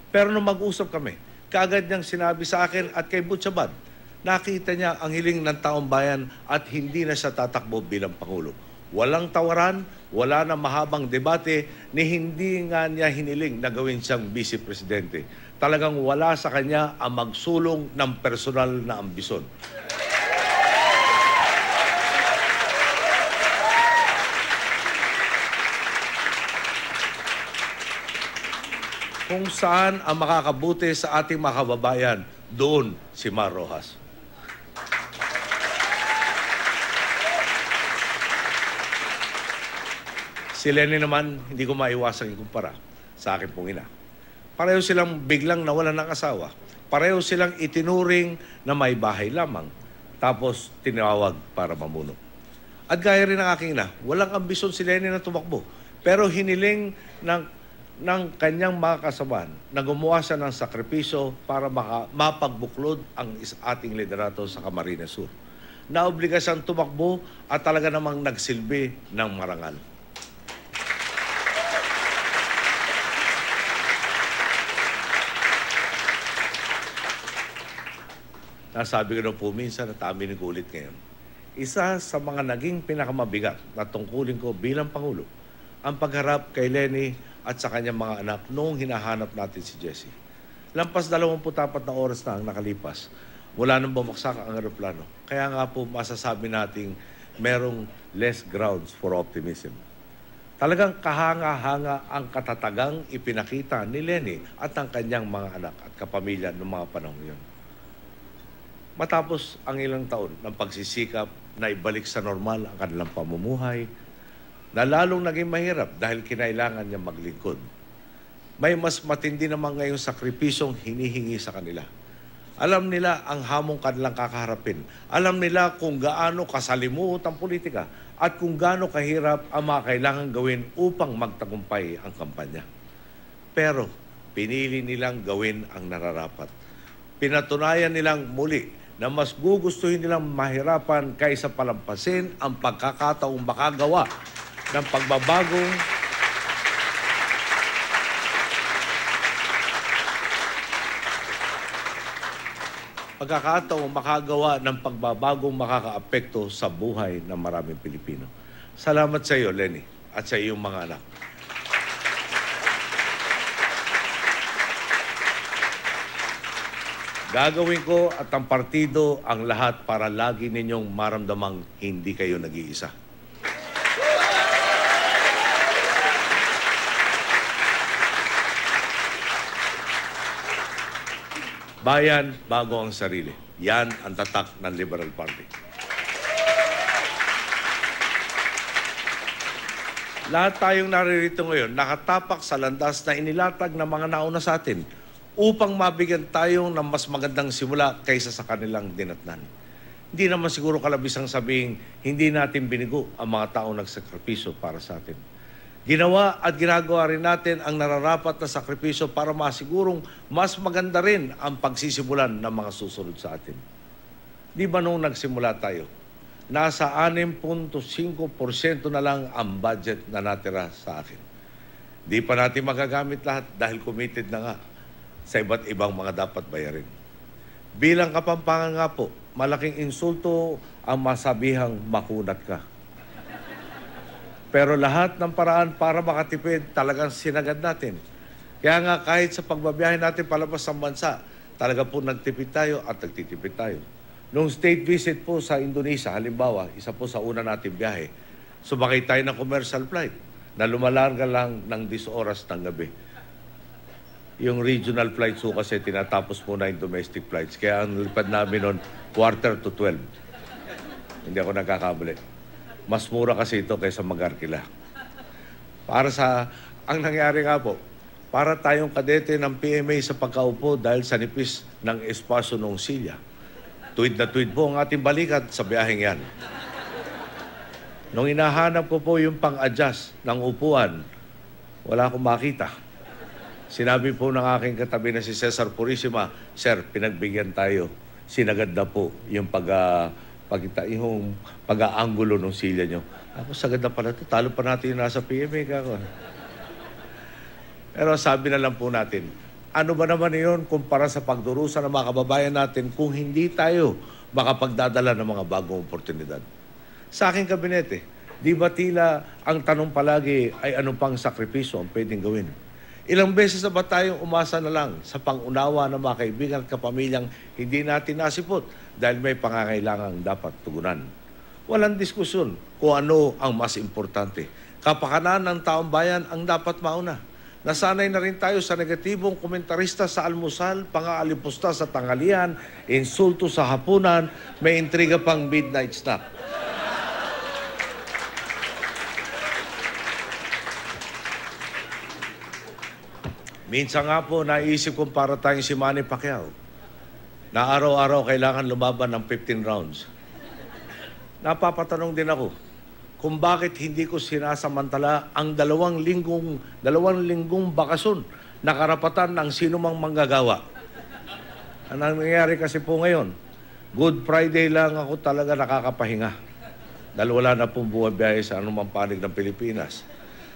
Pero nung mag-usap kami, kaagad niyang sinabi sa akin at kay Butchabad, nakita niya ang hiling ng taong bayan at hindi na siya tatakbo bilang Pangulo. Walang tawaran, wala na mahabang debate, ni hindi nga niya hiniling na gawin siyang Vice Presidente. Talagang wala sa kanya ang magsulong ng personal na ambisyon. Kung saan ang makakabuti sa ating mga kababayan, doon si Mar Rojas. Si Lenny naman, hindi ko maiwasang ikumpara sa akin pong ina. Pareho silang biglang nawalan ng asawa. Pareho silang itinuring na may bahay lamang. Tapos tinawag para mamuno. At gaya rin ng aking ina, walang ambisyon si Lenny na tumakbo. Pero hiniling ng kanyang mga kasabahan na gumawa siya ng sakripisyo para mapagbuklod ang ating liderato sa Camarines Sur. Naobliga siyang tumakbo at talaga namang nagsilbi ng marangal. Nasabi ko na po minsan at aminin ko ulit ngayon. Isa sa mga naging pinakamabigat na tungkulin ko bilang Pangulo, ang pagharap kay Lenny at sa kanyang mga anak noong hinahanap natin si Jesse. Lampas 24 na oras na ang nakalipas. Wala nang bumaksak ang aeroplano. Kaya nga po masasabi nating merong less grounds for optimism. Talagang kahanga-hanga ang katatagang ipinakita ni Lenny at ang kanyang mga anak at kapamilya noong mga panahon yun. Matapos ang ilang taon ng pagsisikap na ibalik sa normal ang kanilang pamumuhay, na lalong naging mahirap dahil kinailangan niya maglingkod. May mas matindi naman ngayong sakripisyong hinihingi sa kanila. Alam nila ang hamong kanilang kakaharapin. Alam nila kung gaano kasalimuot ang politika at kung gaano kahirap ang mga kailangan gawin upang magtagumpay ang kampanya. Pero pinili nilang gawin ang nararapat. Pinatunayan nilang muli na mas gugustuhin nilang mahirapan kaysa palampasin ang pagkakataong makagawa ng pagbabagong makagawa ng pagbabagong makakaapekto sa buhay ng maraming Pilipino. Salamat sa iyo, Lenny, at sa iyong mga anak. Gagawin ko at ang partido ang lahat para lagi ninyong maramdamang hindi kayo nag-iisa. Bayan bago ang sarili. Yan ang tatak ng Liberal Party. Lahat tayong naririto ngayon nakatapak sa landas na inilatag ng mga nauna sa atin upang mabigyan tayo ng mas magandang simula kaysa sa kanilang dinatnan. Hindi naman siguro kalabisang sabing hindi natin binigo ang mga taong nagsakripisyo para sa atin. Ginawa at ginagawa rin natin ang nararapat na sakripisyo para masigurong mas maganda rin ang pagsisimulan ng mga susunod sa atin. Di ba nung nagsimula tayo, nasa 6.5% na lang ang budget na natira sa akin. Di pa natin magagamit lahat dahil committed na nga sa iba't ibang mga dapat bayarin. Bilang Kapampangan nga po, malaking insulto ang masabihang makunat ka. Pero lahat ng paraan para makatipid talagang sinagad natin. Kaya nga kahit sa pagbabiyahe natin palabas ng bansa, talaga po nagtipid tayo at nagtitipid tayo. Nung state visit po sa Indonesia, halimbawa, isa po sa una natin biyahe, sumakay tayo ng commercial flight na lumalarga lang ng 10 oras ng gabi. Yung regional flights po kasi tinatapos muna yung domestic flights. Kaya ang lipad namin noon, 11:45. Hindi ako nagkakamali. Mas mura kasi ito kaysa mag-Arkila. Ang nangyari nga po, para tayong kadete ng PMA sa pagkaupo dahil sa nipis ng espasyo ng silya. Tuwid na tuwid po ang ating balikat sa biyaheng yan. Nung hinahanap ko po yung pang-adjust ng upuan, wala akong makita. Sinabi po ng aking katabi na si Cesar Purisima, Sir, pinagbigyan tayo. Sinagad na po yung pag-aangulo ng silya nyo. Ako, sagad na pala ito. Talo pa natin yung nasa PMA. Pero sabi na lang po natin, ano ba naman yun kumpara sa pagdurusa ng mga kababayan natin kung hindi tayo makapagdadala ng mga bagong oportunidad? Sa aking kabinete, di ba tila ang tanong palagi ay anong pang sakripisyo ang pwedeng gawin? Ilang beses na ba tayong umasa na lang sa pangunawa ng mga kaibigan at kapamilyang hindi natin nasipot dahil may pangangailangang dapat tugunan? Walang diskusyon kung ano ang mas importante. Kapakanan ng taong bayan ang dapat mauna. Nasanay na rin tayo sa negatibong komentarista sa almusal, pang-aalipusta sa tanghalian, insulto sa hapunan, may intriga pang midnight snack. Minsan nga po, naisip kong para tayong si Manny Pacquiao, na araw-araw kailangan lumaban ng 15 rounds. Napapatanong din ako, kung bakit hindi ko sinasamantala ang dalawang linggong bakasyon na karapatan ng sinumang manggagawa. Ang nangyayari kasi po ngayon, Good Friday lang ako talaga nakakapahinga. Dahil wala na pong bumabiyahe sa anumang panig ng Pilipinas.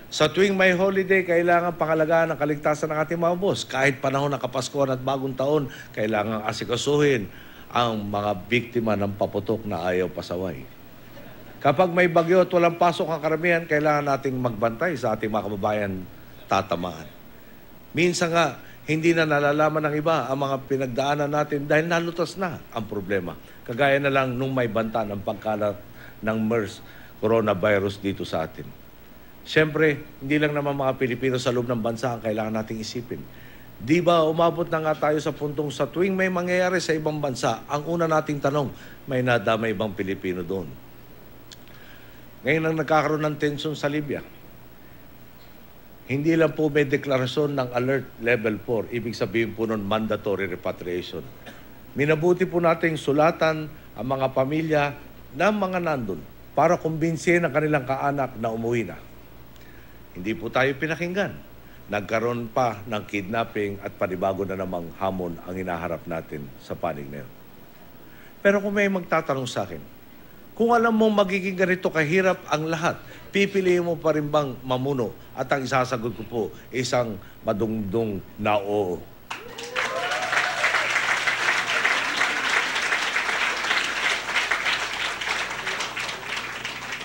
Sa tuwing may holiday, kailangan pangalagaan ang kaligtasan ng ating mga boss. Kahit panahon ng Kapaskuhan at Bagong Taon, kailangan asikasuhin ang mga biktima ng paputok na ayaw pasaway. Kapag may bagyo at walang pasok ang karamihan, kailangan nating magbantay sa ating mga kababayan tatamaan. Minsan nga, hindi na nalalaman ng iba ang mga pinagdaanan natin dahil nalutas na ang problema. Kagaya na lang nung may banta ng pagkalat ng MERS coronavirus dito sa atin. Siyempre, hindi lang naman mga Pilipino sa loob ng bansa ang kailangan nating isipin. Di ba umabot na nga tayo sa puntong sa tuwing may mangyayari sa ibang bansa, ang una nating tanong, may nadamay bang Pilipino doon? Ngayon ang nagkakaroon ng tensyon sa Libya. Hindi lang po may deklarasyon ng Alert Level 4, ibig sabihin po nun mandatory repatriation. Minabuti po nating sulatan ang mga pamilya ng mga nandun para kumbinsihin ang kanilang kaanak na umuwi na. Hindi po tayo pinakinggan. Nagkaroon pa ng kidnapping at panibago na namang hamon ang hinaharap natin sa panig na yun. Pero kung may magtatanong sa akin, kung alam mo magiging ganito kahirap ang lahat, pipiliin mo pa rin bang mamuno? At ang isasagot ko po, isang madungdong na oo.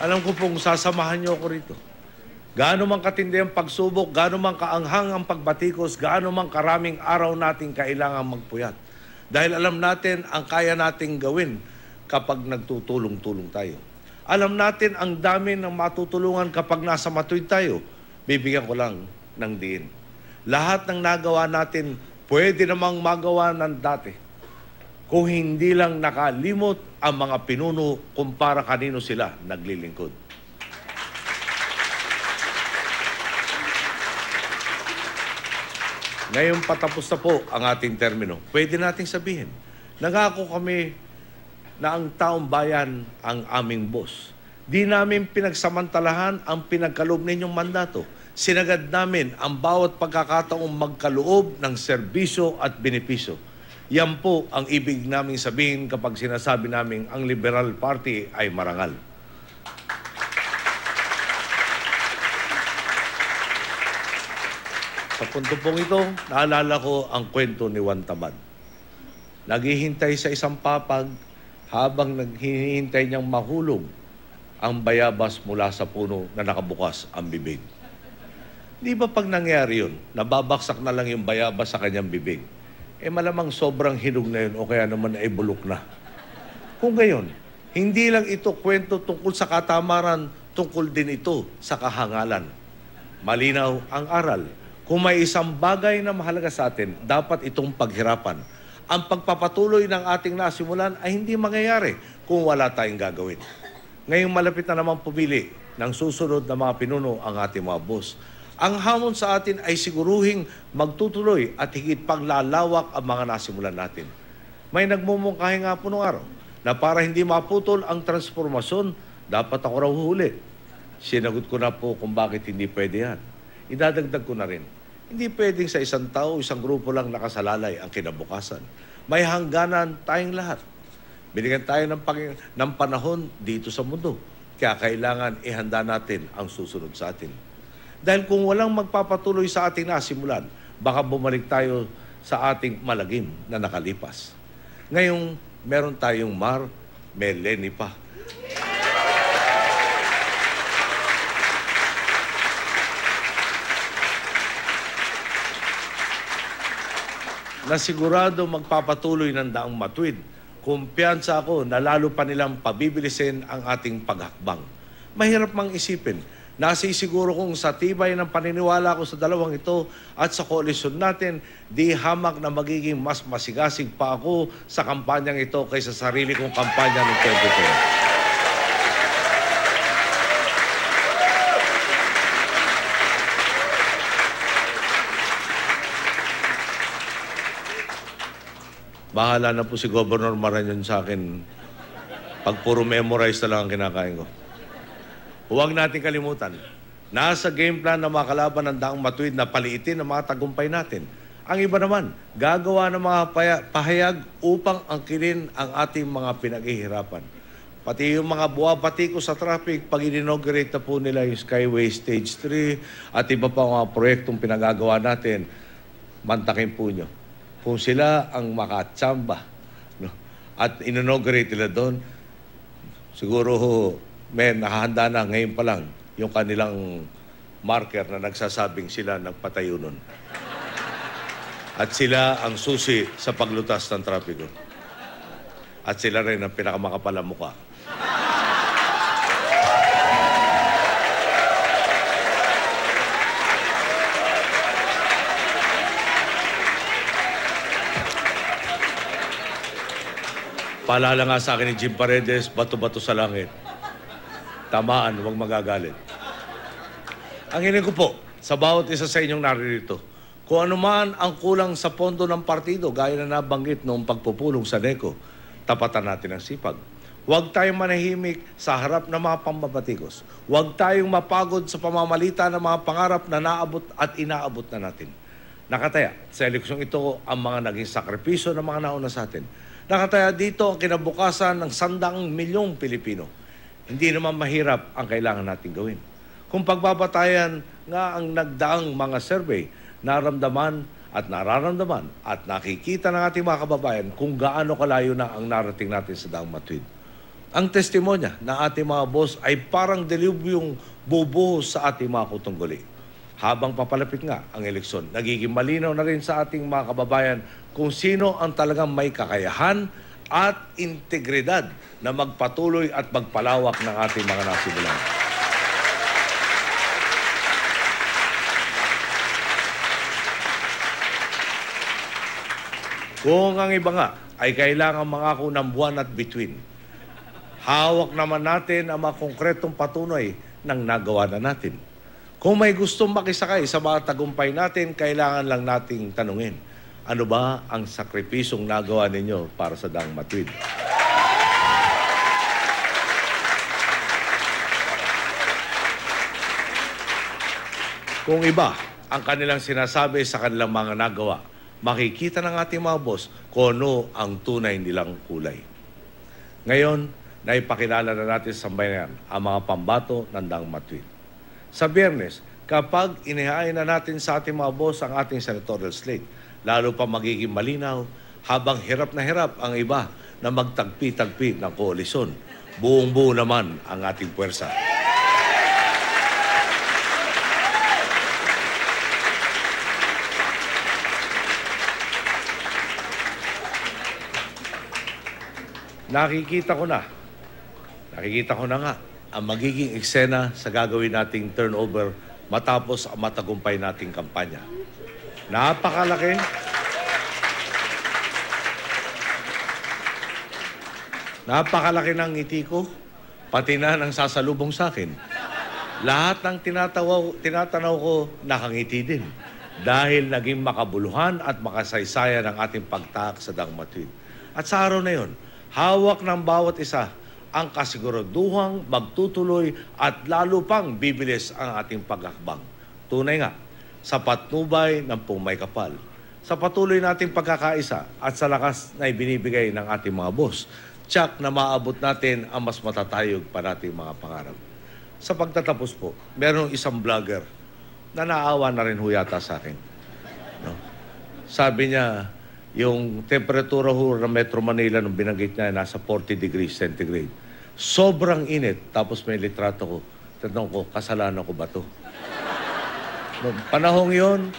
Alam ko pong sasamahan niyo ako rito. Gaano man katindi ang pagsubok, gaano man kaanghang ang pagbatikos, gaano man karaming araw nating kailangan magpuyat. Dahil alam natin ang kaya nating gawin kapag nagtutulong-tulong tayo. Alam natin ang dami ng matutulungan kapag nasa matuwid tayo. Bibigyan ko lang ng diin. Lahat ng nagawa natin, pwede namang magawa ng dati. Kung hindi lang nakalimot ang mga pinuno kumpara kanino sila naglilingkod. Ngayon patapos na po ang ating termino. Pwede nating sabihin, nangako kami na ang taong bayan ang aming boss. Di namin pinagsamantalahan ang pinagkaloob ninyong mandato. Sinagad namin ang bawat pagkakataong magkaloob ng serbisyo at benepisyo. Yan po ang ibig naming sabihin kapag sinasabi naming ang Liberal Party ay marangal. Sa punto pong ito, naalala ko ang kwento ni Juan Tamad. Naghihintay sa isang papag habang naghihintay niyang mahulog ang bayabas mula sa puno na nakabukas ang bibig. Di ba pag nangyari yun, nababaksak na lang yung bayabas sa kanyang bibig? Malamang sobrang hinog na yun o kaya naman ay bulok na. Kung gayon, hindi lang ito kwento tungkol sa katamaran, tungkol din ito sa kahangalan. Malinaw ang aral. Kung may isang bagay na mahalaga sa atin, dapat itong paghirapan. Ang pagpapatuloy ng ating nasimulan ay hindi mangyayari kung wala tayong gagawin. Ngayong malapit na naman pumili ng susunod na mga pinuno ang ating mga boss. Ang hamon sa atin ay siguruhing magtutuloy at higit pang lalawak ang mga nasimulan natin. May nagmumungkahi nga po nung araw na para hindi maputol ang transformasyon, dapat ako raw huli. Sinagot ko na po kung bakit hindi pwede yan. Idadagdag ko na rin. Hindi pwedeng sa isang tao, isang grupo lang nakasalalay ang kinabukasan. May hangganan tayong lahat. Binigyan tayo ng panahon dito sa mundo. Kaya kailangan ihanda natin ang susunod sa atin. Dahil kung walang magpapatuloy sa ating nasimulan, baka bumalik tayo sa ating malagim na nakalipas. Ngayong meron tayong Mar, may Leni pa. Na sigurado magpapatuloy ng daang matuwid. Kumpiyansa ako na lalo pa nilang pabibilisin ang ating paghakbang. Mahirap mang isipin. Nasisiguro kong sa tibay ng paniniwala ko sa dalawang ito at sa koalisyon natin, di hamak na magiging mas masigasig pa ako sa kampanyang ito kaysa sarili kong kampanya ng 2020. Bahala na po si Governor Marañon sa akin pag puro memorize na lang ang kinakain ko. Huwag natin kalimutan, nasa game plan ng mga kalaban ng daang matuwid na paliitin ang mga tagumpay natin. Ang iba naman, gagawa ng mga pahayag upang angkinin ang ating mga pinaghihirapan. Pati yung mga buwabati ko sa traffic, pag in-inaugurate na po nila yung Skyway Stage 3 at iba pa mga proyektong pinagagawa natin, mantakin po nyo. Kung sila ang makatsamba at in-inaugurate nila doon, siguro nakahanda na ngayon pa lang yung kanilang marker na nagsasabing sila nagpatayo nun. At sila ang susi sa paglutas ng trapiko. At sila rin ang pinakamakapal na mukha. Paalala nga sa akin ni Jim Paredes, bato-bato sa langit. Tamaan, huwag magagalit. Ang hiling ko po, sa bawat isa sa inyong naririto, kung ano man ang kulang sa pondo ng partido, gaya na nabanggit noong pagpupulong sa NECO, tapatan natin ang sipag. Huwag tayong manahimik sa harap ng mga pambabatikos. Huwag tayong mapagod sa pamamalita ng mga pangarap na naabot at inaabot na natin. Nakataya sa eleksyong ito ang mga naging sakripisyo ng mga nauna sa atin. Nakataya dito ang kinabukasan ng 100 milyong Pilipino. Hindi naman mahirap ang kailangan natin gawin. Kung pagbabatayan nga ang nagdaang mga survey, naramdaman at nararamdaman at nakikita ng ating mga kababayan kung gaano kalayo na ang narating natin sa daang matuwid. Ang testimonya ng ating mga boss ay parang dilubyong bubuhos sa ating mga kutungguli. Habang papalapit nga ang eleksyon, nagiging malinaw na rin sa ating mga kababayan kung sino ang talagang may kakayahan at integridad na magpatuloy at magpalawak ng ating mga nasimulan. Kung ang iba nga ay kailangan mangako ng buwan at bituin, hawak naman natin ang mga konkretong patunay ng nagawa na natin. Kung may gustong makisakay sa mga tagumpay natin, kailangan lang nating tanungin, ano ba ang sakripisyong nagawa ninyo para sa daang matuwid? Kung iba ang kanilang sinasabi sa kanilang mga nagawa, makikita ng ating mga boss kung ano ang tunay nilang kulay. Ngayon, naipakilala na natin sa sambayanan ang mga pambato ng Daang Matuwid. Sa Biyernes, kapag inihain na natin sa ating mga boss ang ating senatorial slate, lalo pa magiging malinaw habang hirap na hirap ang iba na magtagpi-tagpi ng koalisyon. Buong-buo naman ang ating puwersa. Nakikita ko na nga ang magiging eksena sa gagawin nating turnover matapos ang matagumpay nating kampanya. Napakalaki ng ngiti ko, pati na ng sasalubong sa akin. Lahat ng tinatanaw ko, nakangiti din. Dahil naging makabuluhan at makasaysayan ang ating pagtaak sa Daang Matuwid. At sa araw na yon, hawak ng bawat isa ang kasiguraduhang magtutuloy at lalo pang bibilis ang ating paghakbang. Tunay nga, sa patnubay ng may kapal, sa patuloy nating pagkakaisa at sa lakas na ibinibigay ng ating mga boss, tiyak na maabot natin ang mas matatayog pa nating mga pangarap. Sa pagtatapos po, merong isang vlogger na naawa na rin ho yata sa akin. No? Sabi niya, yung temperatura ho ng Metro Manila nung binanggit niya nasa 40 degrees centigrade. Sobrang init. Tapos may litrato ko. Tanong ko, kasalanan ko ba to? Noong panahong yon,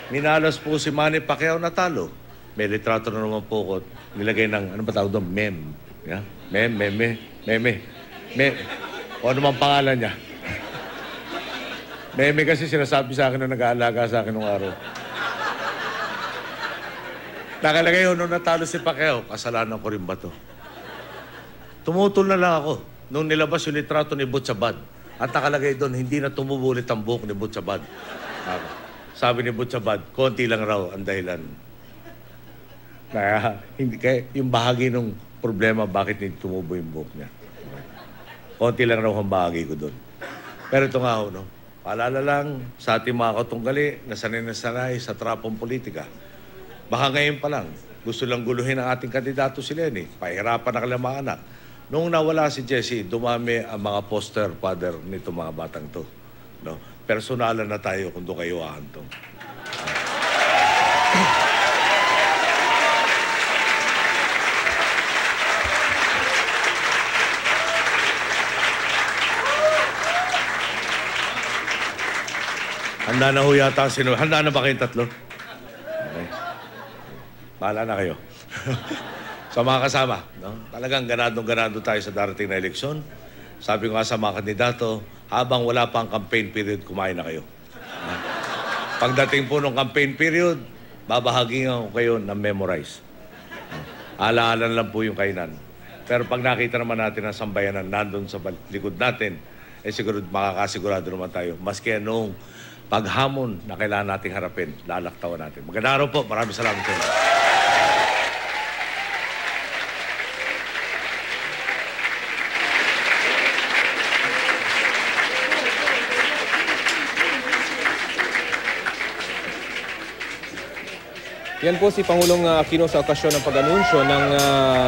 minalas po si Manny Pacquiao natalo. May litrato na naman po ko. Nilagay ng, ano ba tawag doon? Meme. Yeah? Meme. O ano mang pangalan niya. Meme kasi sinasabi sa akin na nag-aalaga sa akin nung araw. Nakalagay yun nung natalo si Pacquiao, kasalanan ko rin ba to? Tumutol na lang ako nung nilabas yung litrato ni Butchabad. At nakalagay doon, hindi na tumubulit ang buhok ni Butchabad. Sabi ni Butchabad, konti lang raw ang dahilan. Kaya yung bahagi ng problema, bakit hindi tumubo yung buhok niya. Konti lang raw ang bahagi ko doon. Pero ito nga, no? Paalala lang sa ating mga katunggali na sanay sa trapong politika. Baka ngayon pa lang, gusto lang guluhin ang ating kandidato si Lenny. Pahirapan na kailang mga anak. Noong nawala si Jesse, dumami ang mga poster father nito mga batang to. No? Personalan na tayo kung doon kayo ahantong. Handa na ho yata Handa na ba kayong tatlo? Okay. Bahala na kayo. Sa mga kasama, no? Talagang ganadong-ganado tayo sa darating na eleksyon. Sabi ko nga sa mga kandidato, habang wala pang campaign period, kumain na kayo. Pagdating po ng campaign period, babahagihan ko kayo ng memorize. Ala-ala lang po yung kainan. Pero pag nakita naman natin ang sambayanan nandun sa likod natin, siguro makakasigurado naman tayo. Maski anong paghamon na kailangan nating harapin, lalaktawan natin. Magandang araw po. Maraming salamat po. Yan po si Pangulong Aquino sa okasyon ng pag-anunsyo ng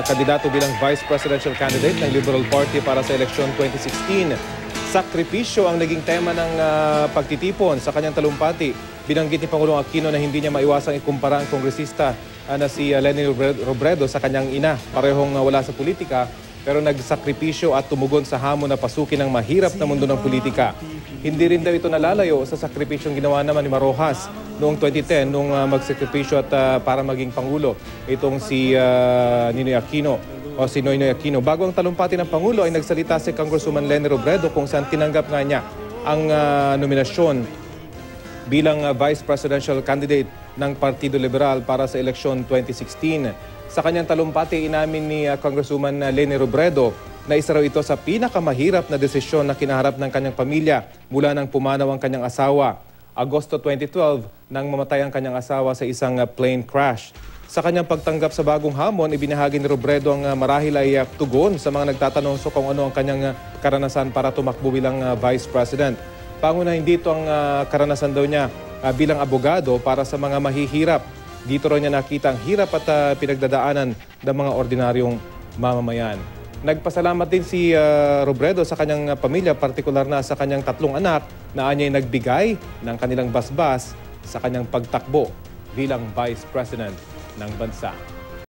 kandidato bilang Vice Presidential Candidate ng Liberal Party para sa eleksyon 2016. Sakripisyo ang naging tema ng pagtitipon sa kanyang talumpati. Binanggit ni Pangulong Aquino na hindi niya maiwasang ikumpara ang kongresista na si Leni Robredo sa kanyang ina. Parehong wala sa politika pero nagsakripisyo at tumugon sa hamon na pasukin ng mahirap na mundo ng politika. Hindi rin daw ito nalalayo sa sakripisyong ginawa naman ni Marojas noong 2010 nung magsakripisyo at para maging Pangulo itong si Ninoy Aquino o si Noynoy Aquino. Bago ang talumpati ng Pangulo ay nagsalita si Congresswoman Leni Robredo kung saan tinanggap nga niya ang nominasyon bilang Vice Presidential Candidate ng Partido Liberal para sa eleksyon 2016. Sa kanyang talumpati, inamin ni Congresswoman Leni Robredo na isa raw ito sa pinakamahirap na desisyon na kinaharap ng kanyang pamilya mula nang pumanaw ang kanyang asawa. Agosto 2012, nang mamatay ang kanyang asawa sa isang plane crash. Sa kanyang pagtanggap sa bagong hamon, ibinahagi ni Robredo ang marahil ay tugon sa mga nagtatanong so kung ano ang kanyang karanasan para tumakbo bilang Vice President. Pangunahin dito ang karanasan daw niya bilang abogado para sa mga mahihirap. Dito rin niya nakita ang hirap at pinagdadaanan ng mga ordinaryong mamamayan. Nagpasalamat din si Robredo sa kanyang pamilya, partikular na sa kanyang 3 anak na anya'y nagbigay ng kanilang basbas sa kanyang pagtakbo bilang Vice President ng bansa.